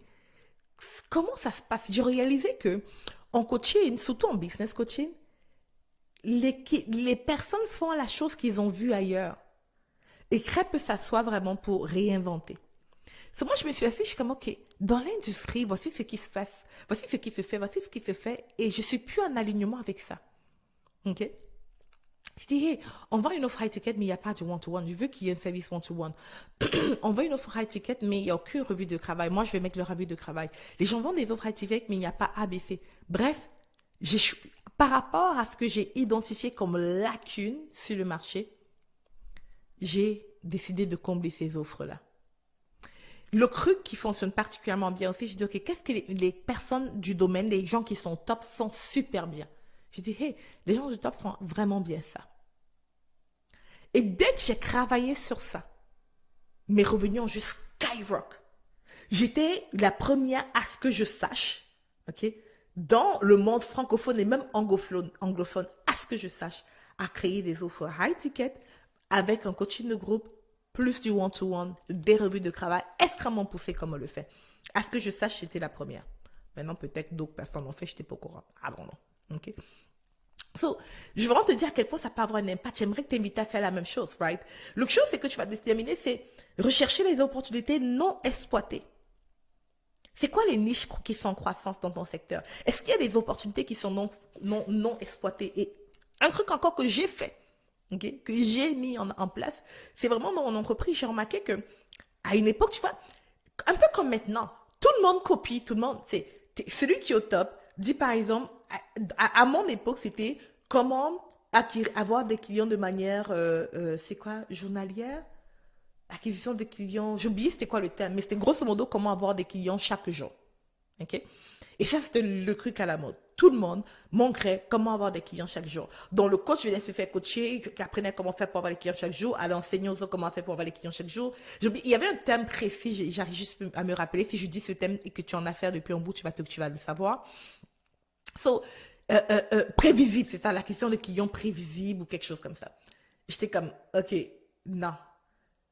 comment ça se passe? J'ai réalisé que en coaching, surtout en business coaching, les personnes font la chose qu'ils ont vue ailleurs. Et très peu s'assoient vraiment pour réinventer. So, moi, je me suis assise, je suis comme, OK, dans l'industrie, voici ce qui se passe, voici ce qui se fait, voici ce qui se fait, et je suis plus en alignement avec ça. OK? Je dis, hey, on vend une offre high ticket, mais il n'y a pas de one-to-one. Je veux qu'il y ait un service one-to-one. On vend une offre high ticket, mais il n'y a aucune revue de travail. Moi, je vais mettre le revue de travail. Les gens vendent des offres high ticket, mais il n'y a pas ABC. Bref, par rapport à ce que j'ai identifié comme lacune sur le marché, j'ai décidé de combler ces offres-là. Le truc qui fonctionne particulièrement bien aussi, je dis, OK, qu'est-ce que les personnes du domaine, les gens qui sont top font super bien? Je dis, hey, les gens du top font vraiment bien ça. Et dès que j'ai travaillé sur ça, mes revenus ont juste skyrock. J'étais la première à ce que je sache, OK, dans le monde francophone et même anglophone, à ce que je sache, à créer des offres high ticket avec un coaching de groupe, plus du one-to-one, des revues de travail extrêmement poussées comme on le fait. À ce que je sache, j'étais la première. Maintenant, peut-être d'autres personnes l'ont fait, je n'étais pas au courant. Ah non, non. OK? So, je veux vraiment te dire à quel point ça peut avoir un impact. J'aimerais que t'invites à faire la même chose, right? L'autre chose, c'est que tu vas déterminer, c'est rechercher les opportunités non exploitées. C'est quoi les niches qui sont en croissance dans ton secteur? Est-ce qu'il y a des opportunités qui sont non exploitées? Et un truc encore que j'ai fait, okay, que j'ai mis en place, c'est vraiment dans mon entreprise, j'ai remarqué que à une époque, tu vois, un peu comme maintenant, tout le monde copie, tout le monde, c'est celui qui est au top, dit par exemple, à mon époque, c'était comment avoir des clients de manière, c'est quoi, journalière? Acquisition de clients, j'ai oublié c'était quoi le terme, mais c'était grosso modo comment avoir des clients chaque jour. OK? Et ça, c'était le truc à la mode. Tout le monde montrait comment avoir des clients chaque jour. Donc, le coach venait se faire coacher, qui apprenait comment faire pour avoir des clients chaque jour, à l'enseigner aussi comment faire pour avoir des clients chaque jour. Il y avait un terme précis, j'arrive juste à me rappeler. Si je dis ce terme et que tu en as fait depuis un bout, tu vas le savoir. So, prévisible, c'est ça, la question de clients prévisibles ou quelque chose comme ça. J'étais comme, OK, non.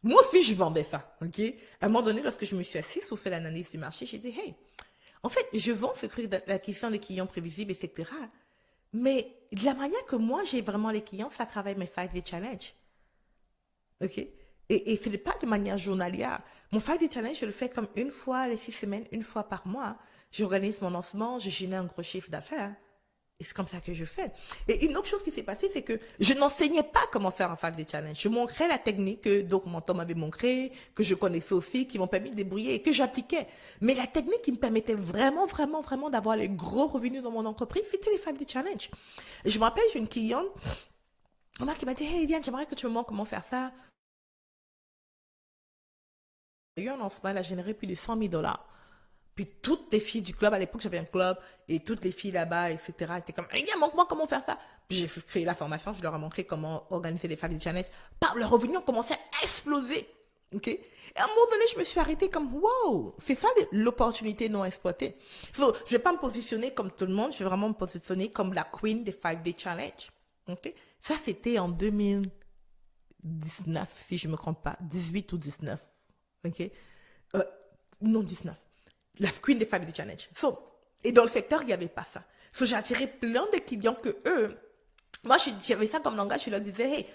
Moi aussi, je vendais ça, OK? À un moment donné, lorsque je me suis assise pour faire l'analyse du marché, j'ai dit, hey, en fait, je vends ce truc de l'acquisition de clients prévisibles, etc. Mais de la manière que moi, j'ai vraiment les clients, ça travaille mes 5-day challenge. OK? Et ce n'est pas de manière journalière. Mon 5-day challenge, je le fais comme une fois les 6 semaines, une fois par mois. J'organise mon lancement, je génère un gros chiffre d'affaires. Et c'est comme ça que je fais. Et une autre chose qui s'est passée, c'est que je n'enseignais pas comment faire un 5-day challenge. Je montrais la technique que d'autres mentors m'avaient montré, que je connaissais aussi, qui m'ont permis de débrouiller et que j'appliquais. Mais la technique qui me permettait vraiment, vraiment, vraiment d'avoir les gros revenus dans mon entreprise, c'était les 5-day challenge. Et je me rappelle, j'ai une cliente, qui m'a dit, hey, Eliane, j'aimerais que tu me montres comment faire ça. J'ai eu un lancement, elle a généré plus de $100 000. Puis toutes les filles du club, à l'époque, j'avais un club, et toutes les filles là-bas, etc., étaient comme, hey, montre-moi comment faire ça. Puis j'ai créé la formation, je leur ai montré comment organiser les Family Challenge. Par le revenu, on commençait à exploser. OK? Et à un moment donné, je me suis arrêtée comme, wow, c'est ça l'opportunité non exploitée. So, je vais pas me positionner comme tout le monde, je vais vraiment me positionner comme la queen des 5-Day Challenge. OK? Ça, c'était en 2019, si je me trompe pas. 18 ou 19. OK? Non, 19. La queen des 5-Day Challenge. So, et dans le secteur, il n'y avait pas ça. So, j'ai attiré plein de clients que eux, moi, j'avais ça comme langage, je leur disais, hey,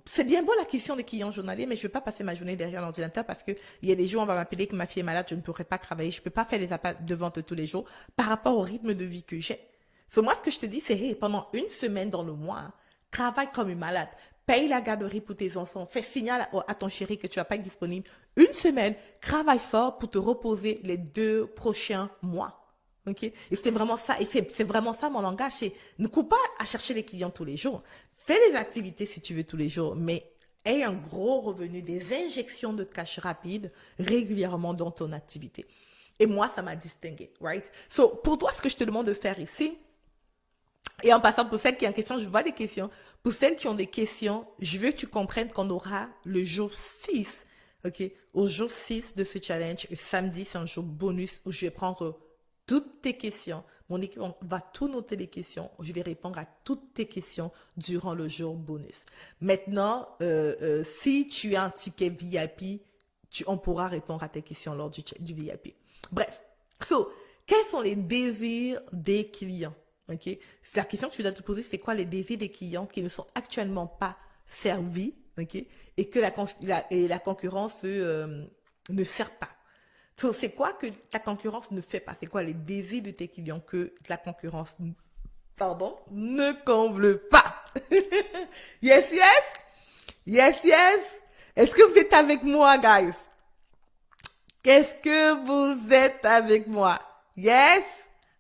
c'est bien beau la question des clients journaliers, mais je ne veux pas passer ma journée derrière l'ordinateur parce qu'il y a des jours, on va m'appeler que ma fille est malade, je ne pourrai pas travailler, je ne peux pas faire les appels de vente tous les jours par rapport au rythme de vie que j'ai. So, moi, ce que je te dis, c'est, hey, pendant une semaine dans le mois, travaille comme une malade, paye la garderie pour tes enfants, fais signal à ton chéri que tu vas pas être disponible. Une semaine, travaille fort pour te reposer les 2 prochains mois. OK? Et c'est vraiment ça, et c'est vraiment ça mon langage, c'est ne cours pas à chercher les clients tous les jours. Fais les activités si tu veux tous les jours, mais aie un gros revenu, des injections de cash rapide régulièrement dans ton activité. Et moi, ça m'a distingué, right? So, pour toi, ce que je te demande de faire ici, et en passant, pour celles qui ont des questions, je vois des questions. Pour celles qui ont des questions, je veux que tu comprennes qu'on aura le jour 6, OK? Au jour 6 de ce challenge, et samedi, c'est un jour bonus où je vais prendre toutes tes questions. Mon équipe va tout noter les questions. Je vais répondre à toutes tes questions durant le jour bonus. Maintenant, si tu as un ticket VIP, on pourra répondre à tes questions lors du VIP. Bref, so, quels sont les désirs des clients? Okay? La question que tu dois te poser, c'est quoi les désirs des clients qui ne sont actuellement pas servis, okay? Et que la concurrence ne sert pas. So, c'est quoi que ta concurrence ne fait pas? C'est quoi les désirs de tes clients que la concurrence, ne comble pas? Yes, yes? Yes, yes? Est-ce que vous êtes avec moi, guys? Qu'est-ce que vous êtes avec moi? Yes?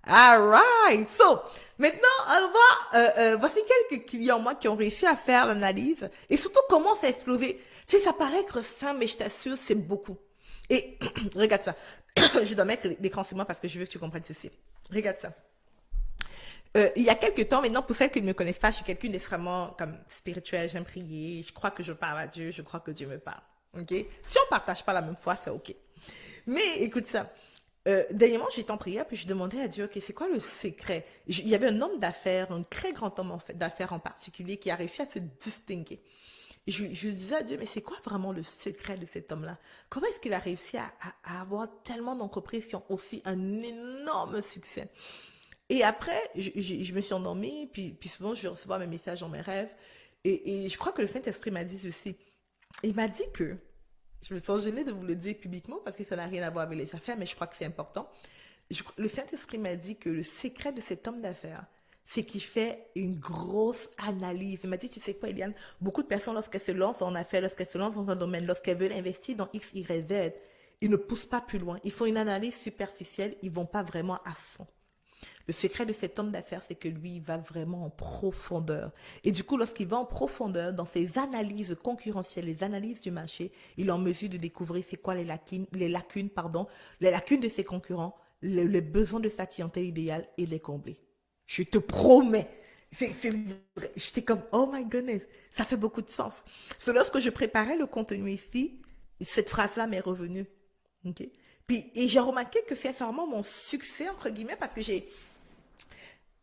Alright. So, maintenant, on va, voici quelques clients, moi, qui ont réussi à faire l'analyse et surtout comment ça a explosé. Tu sais, ça paraît être simple, mais je t'assure, c'est beaucoup. Et, regarde ça. Je dois mettre l'écran sur moi parce que je veux que tu comprennes ceci. Regarde ça. Il y a quelques temps, maintenant, pour celles qui ne me connaissent pas, je suis quelqu'un d'extrêmement comme spirituel, j'aime prier, je crois que je parle à Dieu, je crois que Dieu me parle. OK? Si on partage pas la même foi, c'est OK. Mais, écoute ça. Dernièrement, j'étais en prière, puis je demandais à Dieu, OK, c'est quoi le secret? Il y avait un homme d'affaires, un très grand homme d'affaires en particulier, qui a réussi à se distinguer. Et je disais à Dieu, mais c'est quoi vraiment le secret de cet homme-là? Comment est-ce qu'il a réussi à avoir tellement d'entreprises qui ont aussi un énorme succès? Et après, je me suis endormie, puis souvent, je vais recevoir mes messages dans mes rêves. Et je crois que le Saint-Esprit m'a dit ceci. Il m'a dit que, je me sens gênée de vous le dire publiquement parce que ça n'a rien à voir avec les affaires, mais je crois que c'est important. Le Saint-Esprit m'a dit que le secret de cet homme d'affaires, c'est qu'il fait une grosse analyse. Il m'a dit, tu sais quoi, Eliane, beaucoup de personnes, lorsqu'elles se lancent en affaires, lorsqu'elles se lancent dans un domaine, lorsqu'elles veulent investir dans X, Y, Z, ils ne poussent pas plus loin. Ils font une analyse superficielle, ils vont pas vraiment à fond. Le secret de cet homme d'affaires, c'est que lui, il va vraiment en profondeur. Et du coup, lorsqu'il va en profondeur, dans ses analyses concurrentielles, les analyses du marché, il est en mesure de découvrir c'est quoi les lacunes de ses concurrents, les besoins de sa clientèle idéale et les combler. Je te promets. J'étais comme, oh my goodness, ça fait beaucoup de sens. Lorsque je préparais le contenu ici, cette phrase-là m'est revenue. Okay? Et j'ai remarqué que c'est vraiment mon succès, entre guillemets, parce que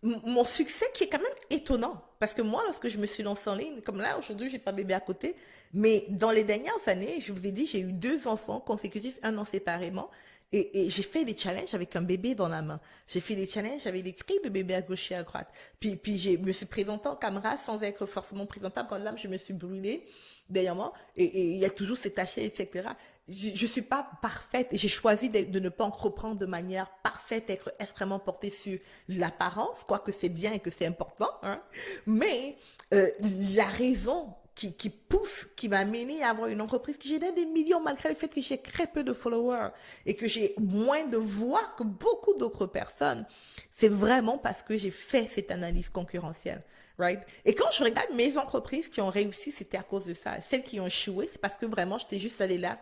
mon succès qui est quand même étonnant. Parce que moi, lorsque je me suis lancée en ligne, comme là, aujourd'hui, j'ai pas bébé à côté, mais dans les dernières années, je vous ai dit, j'ai eu 2 enfants consécutifs, 1 an séparément, et j'ai fait des challenges avec un bébé dans la main. J'ai fait des challenges avec des cris de bébé à gauche et à droite. Puis je me suis présentée en caméra sans être forcément présentable. Quand là, je me suis brûlée derrière moi, et il y a toujours ces tachets, etc. Je suis pas parfaite et j'ai choisi de ne pas entreprendre de manière parfaite, être extrêmement portée sur l'apparence, quoique c'est bien et que c'est important, hein. Mais la raison qui pousse, qui m'a amené à avoir une entreprise qui génère des millions malgré le fait que j'ai très peu de followers et que j'ai moins de voix que beaucoup d'autres personnes, c'est vraiment parce que j'ai fait cette analyse concurrentielle. Right? Et quand je regarde mes entreprises qui ont réussi, c'était à cause de ça. Celles qui ont échoué, c'est parce que vraiment, j'étais juste allée là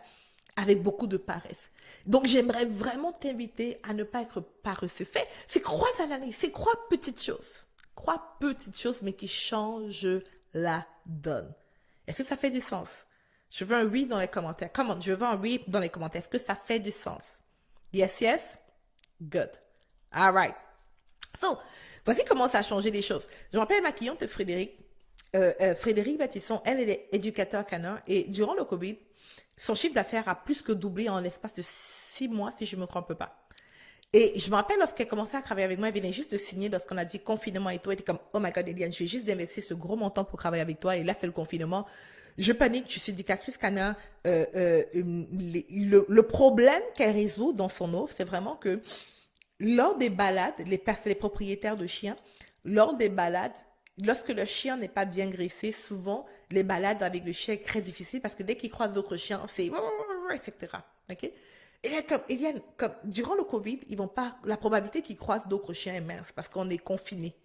avec beaucoup de paresse. Donc, j'aimerais vraiment t'inviter à ne pas être paresseux. C'est croire à l'analyse, c'est croire petites choses. Croire petites choses, mais qui changent la donne. Est-ce que ça fait du sens? Je veux un oui dans les commentaires. Comment? Je veux un oui dans les commentaires. Est-ce que ça fait du sens? Yes, yes? Good. All right. So, voici comment ça a changé les choses. Je me rappelle ma cliente Frédéric. Frédéric Baptisson, elle est éducateur canin et durant le COVID, son chiffre d'affaires a plus que doublé en l'espace de 6 mois, si je ne me trompe pas. Et je me rappelle lorsqu'elle commençait à travailler avec moi, elle venait juste de signer lorsqu'on a dit confinement et tout. Elle était comme, oh my God, Eliane, je vais juste investir ce gros montant pour travailler avec toi. Et là, c'est le confinement. Je panique, je suis éducatrice canin. Le problème qu'elle résout dans son offre, c'est vraiment que lors des balades, les propriétaires de chiens, lors des balades, lorsque le chien n'est pas bien graissé, souvent, les balades avec le chien est très difficile parce que dès qu'il croise d'autres chiens, c'est etc. OK? Et là, durant le COVID, la probabilité qu'ils croisent d'autres chiens est mince parce qu'on est confinés.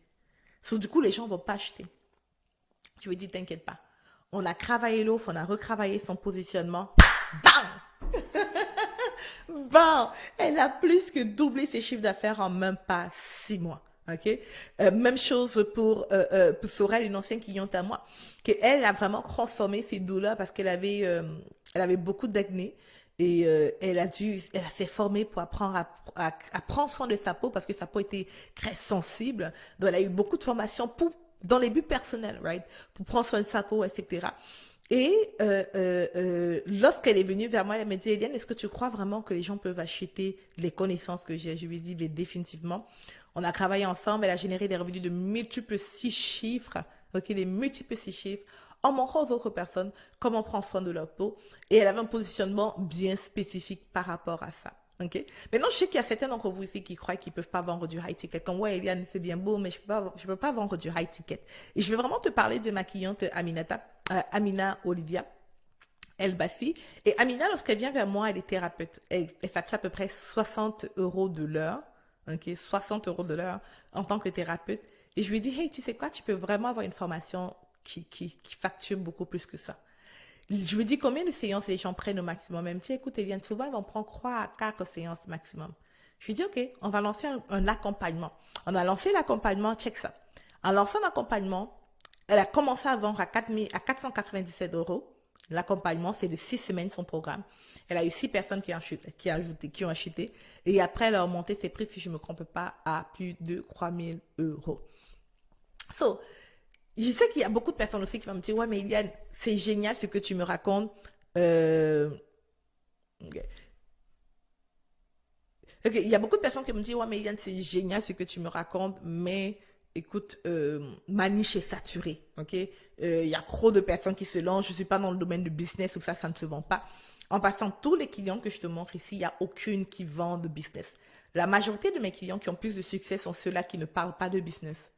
Du coup, les gens ne vont pas acheter. Je lui ai dit, t'inquiète pas. On a travaillé l'offre, on a retravaillé son positionnement. Bam! Bam! Elle a plus que doublé ses chiffres d'affaires en même pas 6 mois. OK? Même chose pour Sorel, une ancienne cliente à moi, qu'elle a vraiment transformé ses douleurs parce qu'elle avait beaucoup d'acné et elle s'est formée pour apprendre à prendre soin de sa peau parce que sa peau était très sensible. Donc, elle a eu beaucoup de formations dans les buts personnels, right? Pour prendre soin de sa peau, etc. Et lorsqu'elle est venue vers moi, elle m'a dit, Eliane, est-ce que tu crois vraiment que les gens peuvent acheter les connaissances que j'ai? Je lui ai dit, mais définitivement. On a travaillé ensemble, elle a généré des revenus de multiples 6 chiffres, ok, des multiples 6 chiffres, en montrant aux autres personnes comment prendre soin de leur peau. Et elle avait un positionnement bien spécifique par rapport à ça. Ok. Maintenant, je sais qu'il y a certains d'entre vous ici qui croient qu'ils ne peuvent pas vendre du high ticket. Comme, ouais, Eliane, c'est bien beau, mais je peux pas vendre du high ticket. Et je vais vraiment te parler de ma cliente Amina Olivia Elbassi. Et Amina, lorsqu'elle vient vers moi, elle est thérapeute. Elle facture à peu près 60 € de l'heure. OK, 60 € de l'heure en tant que thérapeute. Et je lui ai dit, hey, tu sais quoi, tu peux vraiment avoir une formation qui facture beaucoup plus que ça. Je lui ai dit, combien de séances les gens prennent au maximum? Elle me dit, écoute, Eliane, souvent, ils vont prendre 3 à 4 séances maximum. Je lui ai dit, OK, on va lancer un accompagnement. On a lancé l'accompagnement, check ça. En lançant l'accompagnement, elle a commencé à vendre à 497 €. L'accompagnement, c'est de 6 semaines son programme. Elle a eu 6 personnes qui ont acheté. Et après, elle a augmenté ses prix, si je ne me trompe pas, à plus de 3000 €. So, je sais qu'il y a beaucoup de personnes aussi qui vont me dire, ouais, mais Eliane, c'est génial ce que tu me racontes. Okay. Il y a beaucoup de personnes qui me disent, ouais, mais Eliane, c'est génial ce que tu me racontes, mais écoute, ma niche est saturée, ok? Il y a trop de personnes qui se lancent. Je ne suis pas dans le domaine du business où ça ne se vend pas. En passant, tous les clients que je te montre ici, il n'y a aucune qui vend de business. La majorité de mes clients qui ont plus de succès sont ceux-là qui ne parlent pas de business.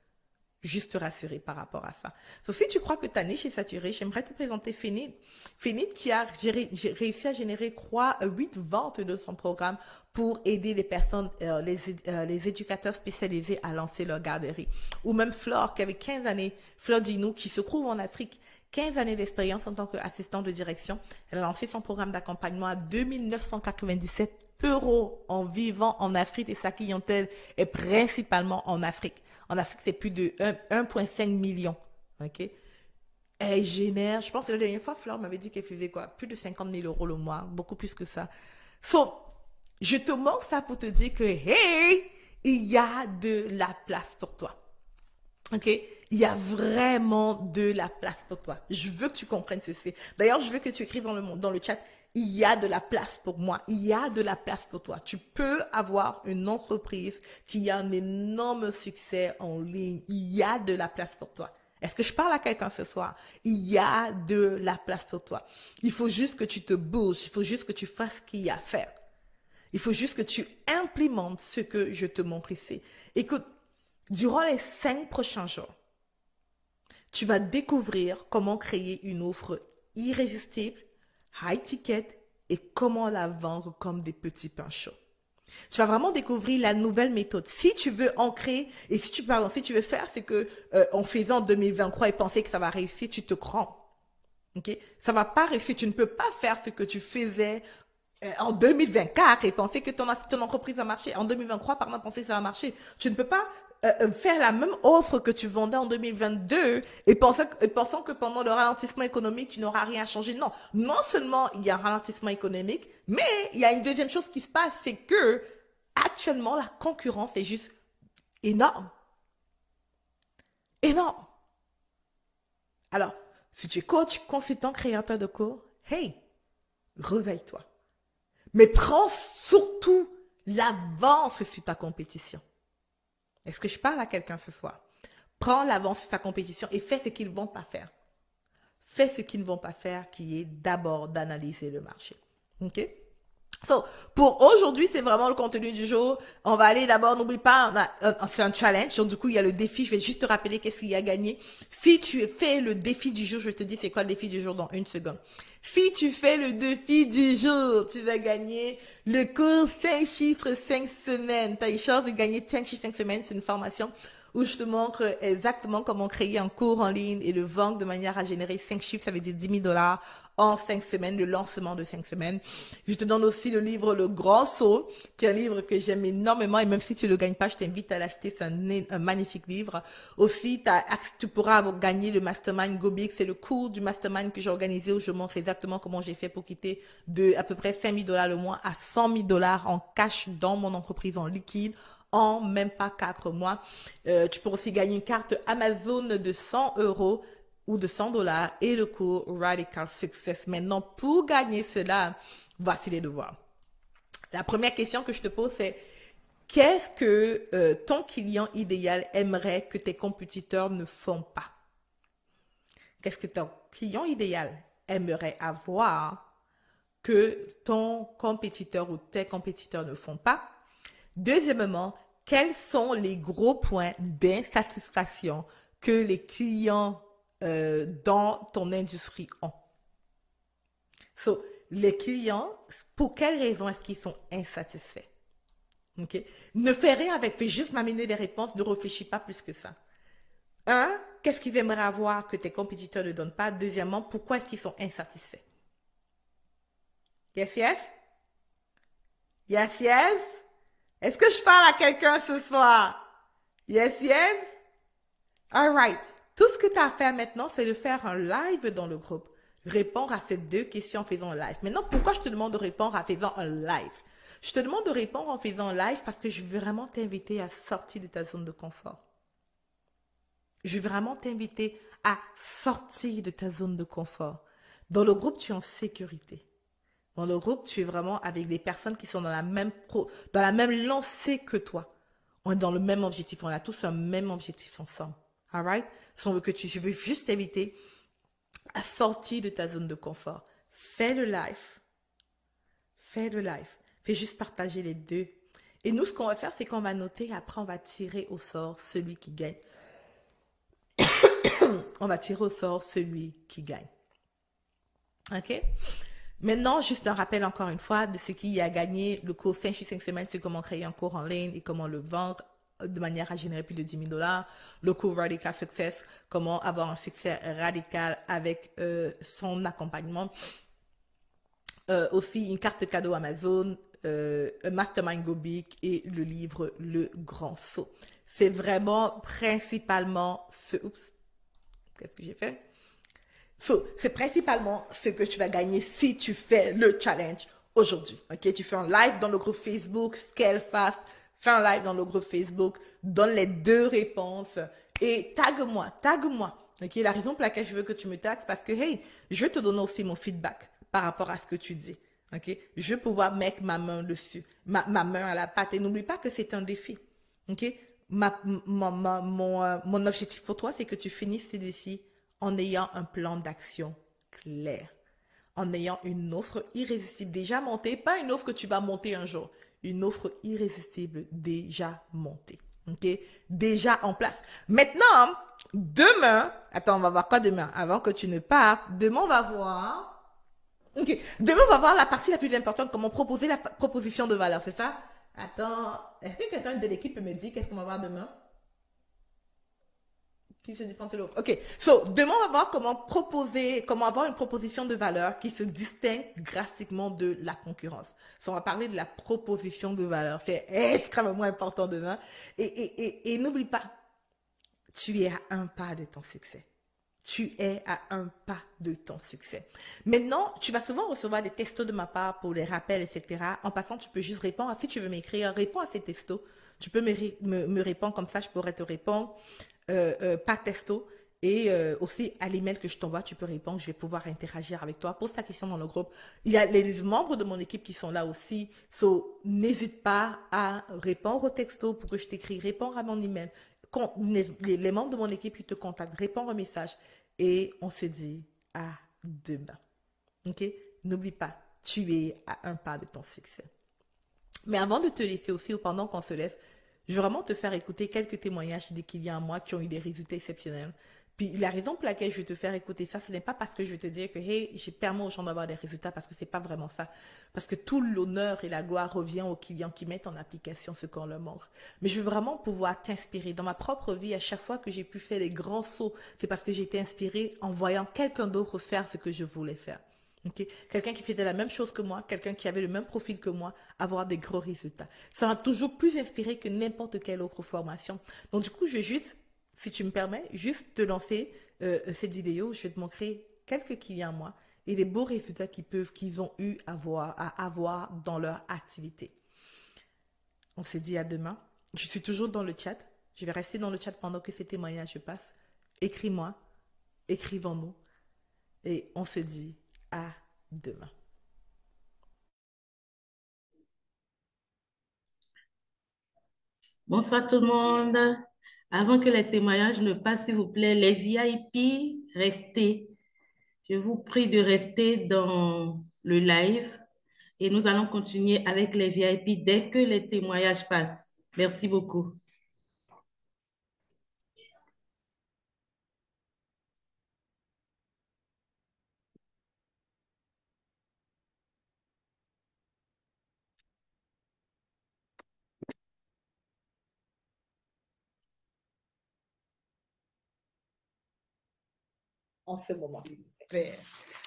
Juste te rassurer par rapport à ça. Donc, si tu crois que ta niche est saturée, j'aimerais te présenter Fénid. Fénid qui a réussi à générer 8 ventes de son programme pour aider les personnes, les éducateurs spécialisés à lancer leur garderie. Ou même Flore qui avait 15 années, Flore Dinou qui se trouve en Afrique, 15 années d'expérience en tant qu'assistante de direction. Elle a lancé son programme d'accompagnement à 2997 € en vivant en Afrique et sa clientèle est principalement en Afrique. En Afrique, c'est plus de 1,5 million. OK? Elle génère, je pense que la dernière fois, Flore m'avait dit qu'elle faisait quoi? Plus de 50 000 € le mois, beaucoup plus que ça. So, je te montre ça pour te dire que, hey, il y a de la place pour toi. OK? Il y a vraiment de la place pour toi. Je veux que tu comprennes ceci. D'ailleurs, je veux que tu écrives dans le chat, il y a de la place pour moi. Il y a de la place pour toi. Tu peux avoir une entreprise qui a un énorme succès en ligne. Il y a de la place pour toi. Est-ce que je parle à quelqu'un ce soir? Il y a de la place pour toi. Il faut juste que tu te bouges. Il faut juste que tu fasses ce qu'il y a à faire. Il faut juste que tu implémentes ce que je te montre ici. Écoute, durant les 5 prochains jours, tu vas découvrir comment créer une offre irrésistible, high ticket et comment la vendre comme des petits pains chauds. Tu vas vraiment découvrir la nouvelle méthode. Si tu veux ancrer et si tu veux faire ce que on faisait en 2023 et penser que ça va réussir, tu te crois. OK? Ça va pas réussir. Tu ne peux pas faire ce que tu faisais en 2024 et penser que ton entreprise va marcher. En 2023, pardon, penser que ça va marcher. Tu ne peux pas faire la même offre que tu vendais en 2022 et pensant que pendant le ralentissement économique, tu n'auras rien changé. Non. Non seulement il y a un ralentissement économique, mais il y a une deuxième chose qui se passe, c'est que actuellement, la concurrence est juste énorme. Énorme. Alors, si tu es coach, consultant, créateur de cours, hey, réveille-toi. Mais prends surtout l'avance sur ta compétition. Est-ce que je parle à quelqu'un ce soir? Prends l'avance sur ta compétition et fais ce qu'ils ne vont pas faire. Fais ce qu'ils ne vont pas faire, qui est d'abord d'analyser le marché. OK? So, pour aujourd'hui, c'est vraiment le contenu du jour. On va aller d'abord, n'oublie pas, c'est un challenge. Donc, du coup, il y a le défi. Je vais juste te rappeler qu'est-ce qu'il y a gagné. Si tu fais le défi du jour, je vais te dire c'est quoi le défi du jour dans 1 seconde. Si tu fais le défi du jour, tu vas gagner le cours 5 chiffres 5 semaines. Tu as une chance de gagner 5 chiffres 5 semaines. C'est une formation où je te montre exactement comment créer un cours en ligne et le vendre de manière à générer 5 chiffres, ça veut dire 10 000 $ en 5 semaines, le lancement de 5 semaines. Je te donne aussi le livre Le Grand Saut, qui est un livre que j'aime énormément et même si tu le gagnes pas, je t'invite à l'acheter, c'est un magnifique livre. Aussi, tu pourras gagner le Mastermind Go Big, c'est le cours du Mastermind que j'ai organisé où je montre exactement comment j'ai fait pour quitter de à peu près 5 000 $ le mois à 100 000 $ en cash dans mon entreprise en liquide en même pas 4 mois. Tu peux aussi gagner une carte Amazon de 100 € ou de 100 $ et le cours Radical Success. Maintenant, pour gagner cela, voici les devoirs. La première question que je te pose, c'est qu'est-ce que ton client idéal aimerait que tes compétiteurs ne font pas? Qu'est-ce que ton client idéal aimerait avoir que ton compétiteur ou tes compétiteurs ne font pas? Deuxièmement, quels sont les gros points d'insatisfaction que les clients dans ton industrie ont? So, les clients, pour quelles raisons est-ce qu'ils sont insatisfaits? OK? Ne fais rien avec, fais juste m'amener des réponses, ne réfléchis pas plus que ça. Un, qu'est-ce qu'ils aimeraient avoir que tes compétiteurs ne donnent pas? Deuxièmement, pourquoi est-ce qu'ils sont insatisfaits? Yes, yes? Yes, yes? Est-ce que je parle à quelqu'un ce soir? Yes, yes? All right. Tout ce que tu as à faire maintenant, c'est de faire un live dans le groupe. Répondre à ces 2 questions en faisant un live. Maintenant, pourquoi je te demande de répondre en faisant un live? Je te demande de répondre en faisant un live parce que je veux vraiment t'inviter à sortir de ta zone de confort. Je veux vraiment t'inviter à sortir de ta zone de confort. Dans le groupe, tu es en sécurité. Dans le groupe, tu es vraiment avec des personnes qui sont dans la même lancée que toi. On est dans le même objectif. On a tous un même objectif ensemble. All right? Je veux juste t'inviter à sortir de ta zone de confort. Fais le live. Fais le live. Fais juste partager les 2. Et nous, ce qu'on va faire, c'est qu'on va noter et après, on va tirer au sort celui qui gagne. On va tirer au sort celui qui gagne. OK? Maintenant, juste un rappel encore une fois de ce qui a gagné le cours 5 chiffres 5 semaines, c'est comment créer un cours en ligne et comment le vendre de manière à générer plus de 10 000 $. Le cours Radical Success, comment avoir un succès radical avec son accompagnement. Aussi une carte cadeau Amazon, un Mastermind Go Big et le livre Le Grand Saut. C'est vraiment principalement ce... Oups, qu'est-ce que j'ai fait? C'est principalement ce que tu vas gagner si tu fais le challenge aujourd'hui. Ok, tu fais un live dans le groupe Facebook, Scale Fast, fais un live dans le groupe Facebook, donne les 2 réponses et tag-moi. Ok, la raison pour laquelle je veux que tu me tagues, c'est parce que, hey, je vais te donner aussi mon feedback par rapport à ce que tu dis. Ok, je vais pouvoir mettre ma main dessus, ma main à la pâte. Et n'oublie pas que c'est un défi. Ok, mon objectif pour toi, c'est que tu finisses ces défis en ayant un plan d'action clair, en ayant une offre irrésistible déjà montée, pas une offre que tu vas monter un jour, une offre irrésistible déjà montée, ok, déjà en place. Maintenant, demain, attends, on va voir quoi demain, avant que tu ne partes, demain on va voir, ok, demain on va voir la partie la plus importante, comment proposer la proposition de valeur, c'est ça? Attends, est-ce que quelqu'un de l'équipe peut me dire qu'est-ce qu'on va voir demain? Qui se défend de l'autre. OK. So, demain, on va voir comment avoir une proposition de valeur qui se distingue drastiquement de la concurrence. So, on va parler de la proposition de valeur. C'est extrêmement important demain. Et n'oublie pas, tu es à un pas de ton succès. Tu es à un pas de ton succès. Maintenant, tu vas souvent recevoir des textos de ma part pour les rappels, etc. En passant, tu peux juste répondre. Si tu veux m'écrire, réponds à ces textos. Tu peux me répondre comme ça, je pourrais te répondre par texto. Et aussi à l'email que je t'envoie, tu peux répondre. Je vais pouvoir interagir avec toi. Pose ta question dans le groupe. Il y a les membres de mon équipe qui sont là aussi. So, n'hésite pas à répondre au texto pour que je t'écris. Répondre à mon email. Les membres de mon équipe qui te contactent, répondre au message. Et on se dit à demain. OK? N'oublie pas, tu es à un pas de ton succès. Mais avant de te laisser aussi, ou pendant qu'on se laisse, je veux vraiment te faire écouter quelques témoignages des clients à moi qui ont eu des résultats exceptionnels. Puis la raison pour laquelle je vais te faire écouter ça, ce n'est pas parce que je vais te dire que hey, j'ai permis aux gens d'avoir des résultats, parce que c'est pas vraiment ça. Parce que tout l'honneur et la gloire revient aux clients qui mettent en application ce qu'on leur montre. Mais je veux vraiment pouvoir t'inspirer. Dans ma propre vie, à chaque fois que j'ai pu faire des grands sauts, c'est parce que j'ai été inspirée en voyant quelqu'un d'autre faire ce que je voulais faire. Okay? Quelqu'un qui faisait la même chose que moi, quelqu'un qui avait le même profil que moi, avoir des gros résultats. Ça m'a toujours plus inspiré que n'importe quelle autre formation. Donc du coup, je vais juste, si tu me permets, juste te lancer cette vidéo. Je vais te montrer quelques clients à moi et les beaux résultats qu'ils ont eu à avoir dans leur activité. On se dit à demain. Je suis toujours dans le chat. Je vais rester dans le chat pendant que ces témoignages se passent. Écris-moi, écrivons-nous et on se dit à demain. Bonsoir tout le monde. Avant que les témoignages ne passent, s'il vous plaît, les VIP, restez. Je vous prie de rester dans le live et nous allons continuer avec les VIP dès que les témoignages passent. Merci beaucoup. En ce moment. Super.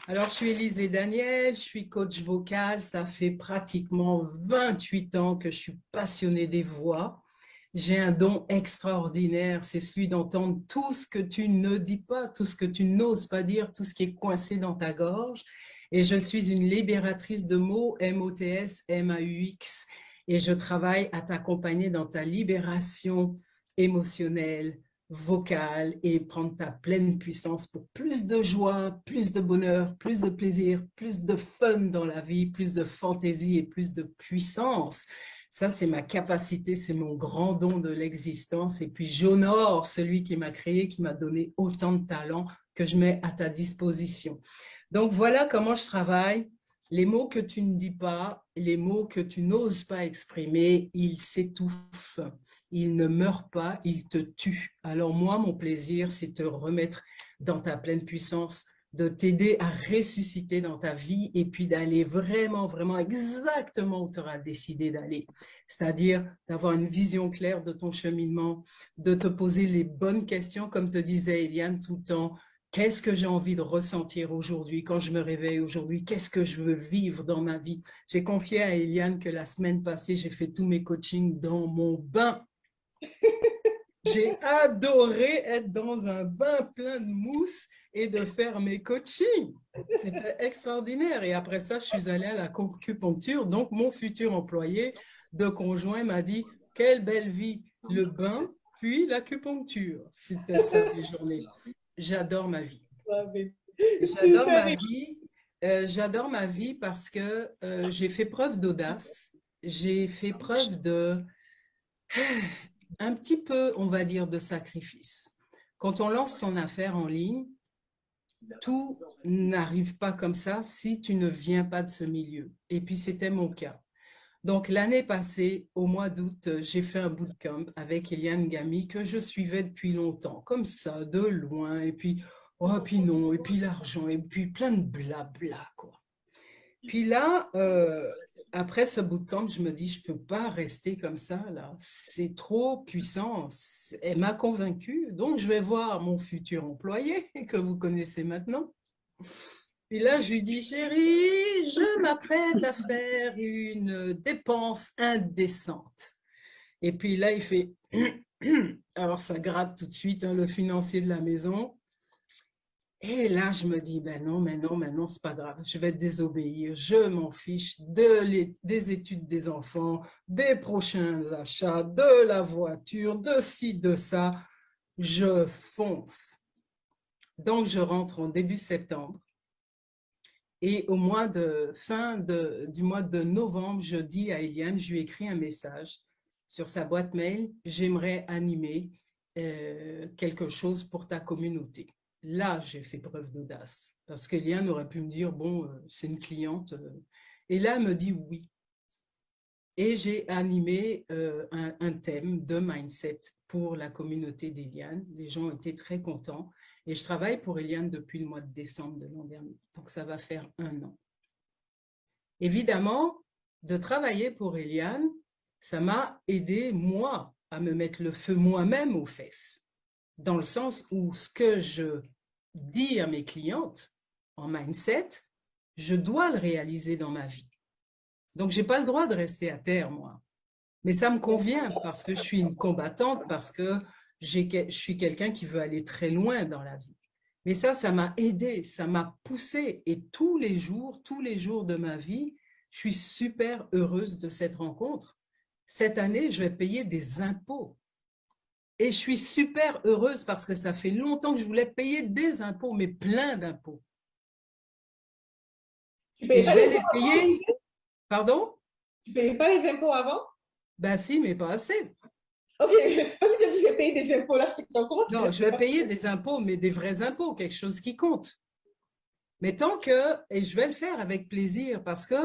Alors, je suis Élisée Daniel, je suis coach vocal. Ça fait pratiquement 28 ans que je suis passionnée des voix. J'ai un don extraordinaire, c'est celui d'entendre tout ce que tu ne dis pas, tout ce que tu n'oses pas dire, tout ce qui est coincé dans ta gorge. Et je suis une libératrice de mots, M-O-T-S, M-A-U-X. Et je travaille à t'accompagner dans ta libération émotionnelle, vocale et prendre ta pleine puissance pour plus de joie, plus de bonheur, plus de plaisir, plus de fun dans la vie, plus de fantaisie et plus de puissance. Ça, c'est ma capacité, c'est mon grand don de l'existence. Et puis, j'honore celui qui m'a créé, qui m'a donné autant de talents que je mets à ta disposition. Donc, voilà comment je travaille. Les mots que tu ne dis pas, les mots que tu n'oses pas exprimer, ils s'étouffent. Ils ne meurent pas, ils te tuent. Alors moi, mon plaisir, c'est te remettre dans ta pleine puissance, de t'aider à ressusciter dans ta vie et puis d'aller vraiment, vraiment exactement où tu auras décidé d'aller. C'est-à-dire d'avoir une vision claire de ton cheminement, de te poser les bonnes questions, comme te disait Eliane tout le temps. Qu'est-ce que j'ai envie de ressentir aujourd'hui quand je me réveille aujourd'hui? Qu'est-ce que je veux vivre dans ma vie? J'ai confié à Eliane que la semaine passée, j'ai fait tous mes coachings dans mon bain. J'ai adoré être dans un bain plein de mousse et de faire mes coachings. C'était extraordinaire. Et après ça, je suis allée à la acupuncture. Donc, mon futur employé de conjoint m'a dit, quelle belle vie, le bain, puis l'acupuncture. C'était ça, les journées. J'adore ma vie. J'adore ma vie. J'adore ma vie parce que j'ai fait preuve d'audace. J'ai fait preuve de... un petit peu, on va dire, de sacrifice. Quand on lance son affaire en ligne, tout n'arrive pas comme ça si tu ne viens pas de ce milieu. Et puis, c'était mon cas. Donc, l'année passée, au mois d'août, j'ai fait un bootcamp avec Eliane Gamy que je suivais depuis longtemps, comme ça, de loin, et puis, oh, puis non, et puis l'argent, et puis plein de blabla, quoi. Puis là, après ce bootcamp, je me dis, je ne peux pas rester comme ça, là. C'est trop puissant. Elle m'a convaincue. Donc, je vais voir mon futur employé, que vous connaissez maintenant. Puis là, je lui dis, chérie, je m'apprête à faire une dépense indécente. Et puis là, il fait, alors ça gratte tout de suite, hein, le financier de la maison. Et là, je me dis, ben non, mais non, maintenant, c'est pas grave, je vais désobéir, je m'en fiche des études des enfants, des prochains achats, de la voiture, de ci, de ça. Je fonce. Donc, je rentre en début septembre. Et au mois de du mois de novembre, je dis à Eliane, je lui écris un message sur sa boîte mail, j'aimerais animer quelque chose pour ta communauté. Là, j'ai fait preuve d'audace parce qu'Eliane aurait pu me dire, bon, c'est une cliente. Et là, elle me dit oui. Et j'ai animé un thème de mindset pour la communauté d'Eliane. Les gens étaient très contents. Et je travaille pour Eliane depuis le mois de décembre de l'an dernier. Donc, ça va faire 1 an. Évidemment, de travailler pour Eliane, ça m'a aidé, moi, à me mettre le feu moi-même aux fesses. Dans le sens où ce que je dis à mes clientes en mindset, je dois le réaliser dans ma vie. Donc, je n'ai pas le droit de rester à terre, moi. Mais ça me convient parce que je suis une combattante, parce que je suis quelqu'un qui veut aller très loin dans la vie. Mais ça m'a aidé, ça m'a poussé. Et tous les jours de ma vie, je suis super heureuse de cette rencontre. Cette année, je vais payer des impôts. Et je suis super heureuse parce que ça fait longtemps que je voulais payer des impôts, mais plein d'impôts. Et je vais les payer. Pardon? Tu ne payais pas les impôts avant? Ben si, mais pas assez. Ok, parce que tu vas payer des impôts, là, je te comprends. Non, je vais payer des impôts, mais des vrais impôts, quelque chose qui compte. Mais tant que, et je vais le faire avec plaisir, parce que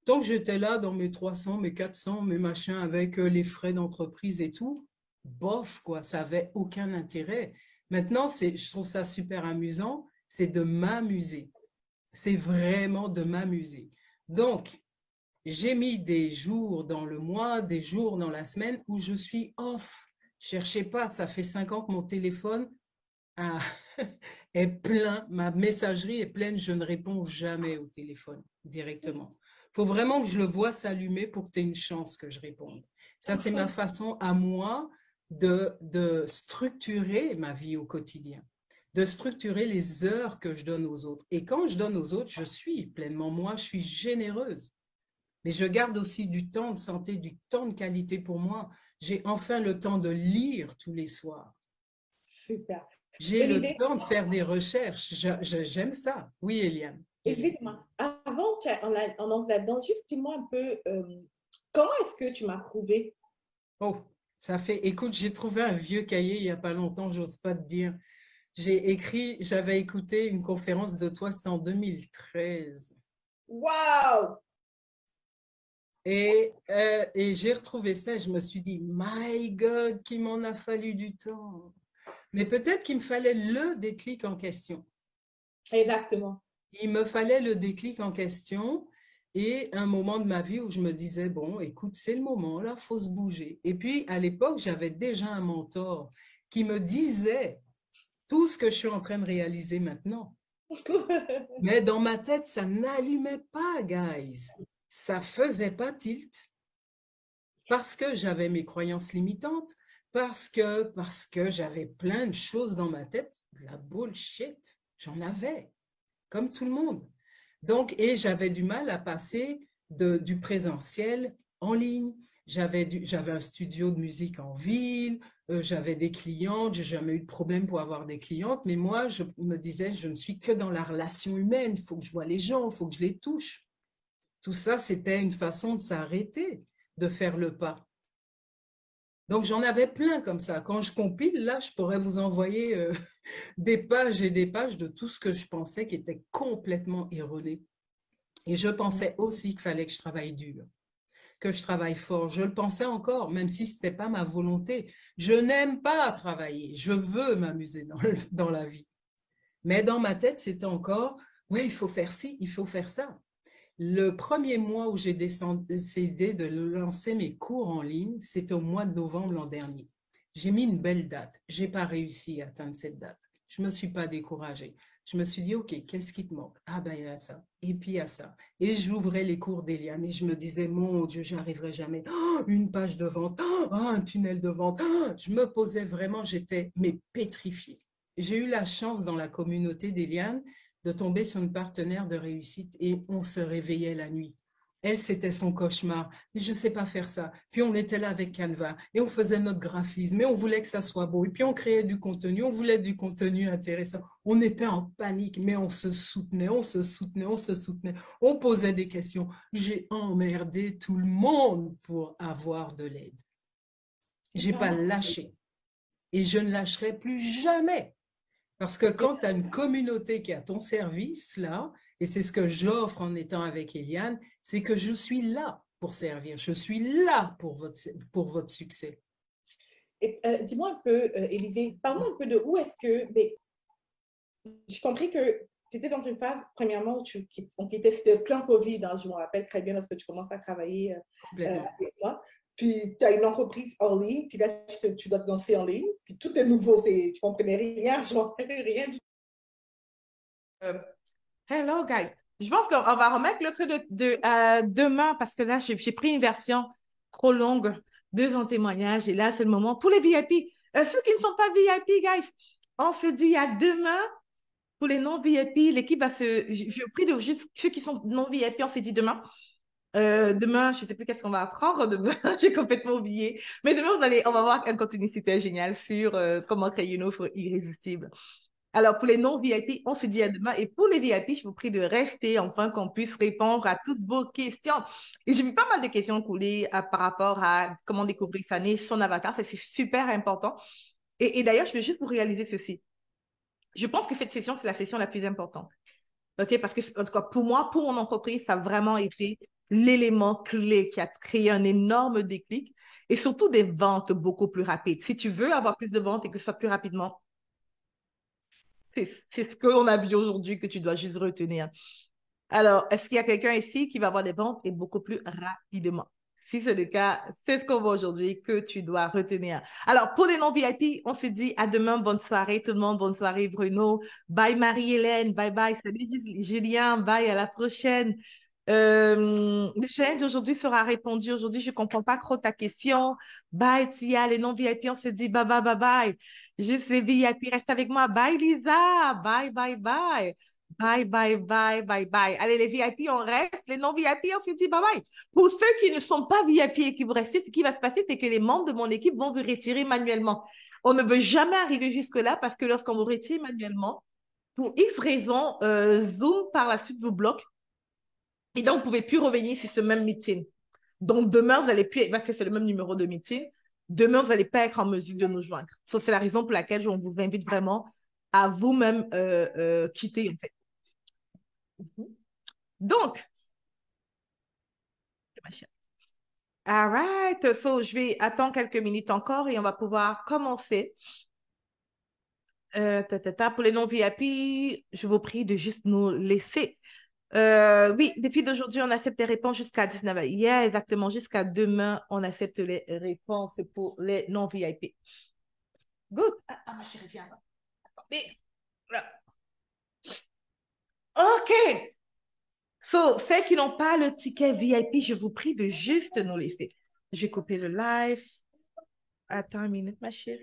tant que j'étais là dans mes 300, mes 400, mes machins avec les frais d'entreprise et tout, bof, quoi, ça n'avait aucun intérêt. Maintenant, je trouve ça super amusant, c'est de m'amuser. C'est vraiment de m'amuser. Donc, j'ai mis des jours dans le mois, des jours dans la semaine où je suis off. Cherchez pas, ça fait 5 ans que mon téléphone est plein, ma messagerie est pleine, je ne réponds jamais au téléphone directement. Il faut vraiment que je le vois s'allumer pour que tu aies une chance que je réponde. Ça, c'est ma façon à moi de structurer ma vie au quotidien, de structurer les heures que je donne aux autres. Et quand je donne aux autres, je suis pleinement moi, je suis généreuse. Mais je garde aussi du temps de santé, du temps de qualité pour moi. J'ai enfin le temps de lire tous les soirs. Super. J'ai le temps de faire des recherches. J'aime ça. Oui, Eliane. Évidemment. Avant, en anglais là-dedans, juste dis-moi un peu, comment est-ce que tu m'as prouvé? Oh, ça fait… Écoute, j'ai trouvé un vieux cahier il n'y a pas longtemps, j'ose pas te dire. J'avais écouté une conférence de toi, c'était en 2013. Wow! Et j'ai retrouvé ça et je me suis dit, my God, qu'il m'en a fallu du temps. Mais peut-être qu'il me fallait le déclic en question. Exactement. Il me fallait le déclic en question et un moment de ma vie où je me disais, bon, écoute, c'est le moment, là, il faut se bouger. Et puis, à l'époque, j'avais déjà un mentor qui me disait tout ce que je suis en train de réaliser maintenant. Mais dans ma tête, ça n'allumait pas, guys. Ça faisait pas tilt. Parce que j'avais mes croyances limitantes, parce que j'avais plein de choses dans ma tête, de la bullshit, j'en avais, comme tout le monde. Donc, et j'avais du mal à passer du présentiel en ligne. J'avais un studio de musique en ville, j'avais des clientes, j'ai jamais eu de problème pour avoir des clientes, mais moi, je me disais, je ne suis que dans la relation humaine, il faut que je vois les gens, il faut que je les touche. Tout ça, c'était une façon de s'arrêter, de faire le pas. Donc, j'en avais plein comme ça. Quand je compile, là, je pourrais vous envoyer des pages et des pages de tout ce que je pensais qui était complètement erroné. Et je pensais aussi qu'il fallait que je travaille dur, que je travaille fort. Je le pensais encore, même si ce n'était pas ma volonté. Je n'aime pas travailler. Je veux m'amuser dans la vie. Mais dans ma tête, c'était encore, oui, il faut faire ci, il faut faire ça. Le premier mois où j'ai décidé de lancer mes cours en ligne, c'était au mois de novembre l'an dernier. J'ai mis une belle date. Je n'ai pas réussi à atteindre cette date. Je ne me suis pas découragée. Je me suis dit, OK, qu'est-ce qui te manque? Ah ben, il y a ça. Et puis, il y a ça. Et j'ouvrais les cours d'Eliane et je me disais, mon Dieu, j'y arriverai jamais. Oh, une page de vente, oh, un tunnel de vente. Oh, je me posais vraiment, j'étais mais pétrifiée. J'ai eu la chance dans la communauté d'Eliane de tomber sur une partenaire de réussite et on se réveillait la nuit. Elle, c'était son cauchemar. Mais je ne sais pas faire ça. Puis on était là avec Canva et on faisait notre graphisme et on voulait que ça soit beau. Et puis on créait du contenu, on voulait du contenu intéressant. On était en panique, mais on se soutenait, on se soutenait, on se soutenait. On posait des questions. J'ai emmerdé tout le monde pour avoir de l'aide. Je n'ai pas lâché et je ne lâcherai plus jamais. Parce que quand tu as une communauté qui est à ton service, là, et c'est ce que j'offre en étant avec Eliane, c'est que je suis là pour servir, je suis là pour votre succès. Et, dis-moi un peu, Élisée, parle-moi un peu de où est-ce que... Mais, j'ai compris que tu étais dans une phase, premièrement, où on quittait, c'était plein Covid, hein, je me rappelle très bien lorsque tu commences à travailler avec moi. Puis tu as une entreprise en ligne, puis là, tu dois te lancer en ligne, puis tout est nouveau, tu ne comprenais rien, je ne comprenais rien du tout. Hello, guys. Je pense qu'on va remettre le truc de demain, parce que là, j'ai pris une version trop longue de son témoignage, et là, c'est le moment pour les VIP. Ceux qui ne sont pas VIP, guys, on se dit à demain. Pour les non-VIP, l'équipe va se... Je prie de juste ceux qui sont non-VIP, on s'est dit demain. Demain, je ne sais plus qu'est-ce qu'on va apprendre. Demain, j'ai complètement oublié. Mais demain, on va voir un contenu super génial sur comment créer une offre irrésistible. Alors, pour les non-VIP, on se dit à demain. Et pour les VIP, je vous prie de rester afin qu'on puisse répondre à toutes vos questions. Et j'ai vu pas mal de questions couler par rapport à comment découvrir sa niche, son avatar. Ça, c'est super important. Et d'ailleurs, je veux juste vous réaliser ceci. Je pense que cette session, c'est la session la plus importante. OK? Parce que, en tout cas, pour moi, pour mon entreprise, ça a vraiment été l'élément clé qui a créé un énorme déclic et surtout des ventes beaucoup plus rapides. Si tu veux avoir plus de ventes et que ce soit plus rapidement, c'est ce qu'on a vu aujourd'hui que tu dois juste retenir. Alors, est-ce qu'il y a quelqu'un ici qui va avoir des ventes et beaucoup plus rapidement? Si c'est le cas, c'est ce qu'on voit aujourd'hui que tu dois retenir. Alors, pour les non-VIP, on se dit à demain. Bonne soirée tout le monde. Bonne soirée Bruno. Bye Marie-Hélène. Bye bye. Salut Julien. Bye à la prochaine. Le challenge d'aujourd'hui sera répondu. Aujourd'hui, je ne comprends pas trop ta question. Bye Tia. Les non-VIP, on se dit bye bye bye bye. Juste les VIP, reste avec moi. Bye Lisa. Bye bye bye. Bye, bye, bye, bye, bye. Allez, les VIP, on reste. Les non-VIP, on se dit bye bye. Pour ceux qui ne sont pas VIP et qui vous restez, ce qui va se passer, c'est que les membres de mon équipe vont vous retirer manuellement. On ne veut jamais arriver jusque-là parce que lorsqu'on vous retire manuellement, pour X raisons, Zoom par la suite vous bloque. Et donc, vous ne pouvez plus revenir sur ce même meeting. Donc, demain, vous n'allez plus, parce que c'est le même numéro de meeting, demain, vous n'allez pas être en mesure de nous joindre. C'est la raison pour laquelle on vous invite vraiment à vous-même quitter, en fait. Donc, all right. So, je vais attendre quelques minutes encore et on va pouvoir commencer. Pour les non-VIP, je vous prie de juste nous laisser. Oui, depuis d'aujourd'hui, on accepte les réponses jusqu'à 19h. Yeah, exactement. Jusqu'à demain, on accepte les réponses pour les non-VIP. Good. Ah, ma chérie, viens là. Attendez. Là. OK. So, celles qui n'ont pas le ticket VIP, je vous prie de juste nous laisser. Je vais couper le live. Attends une minute, ma chérie.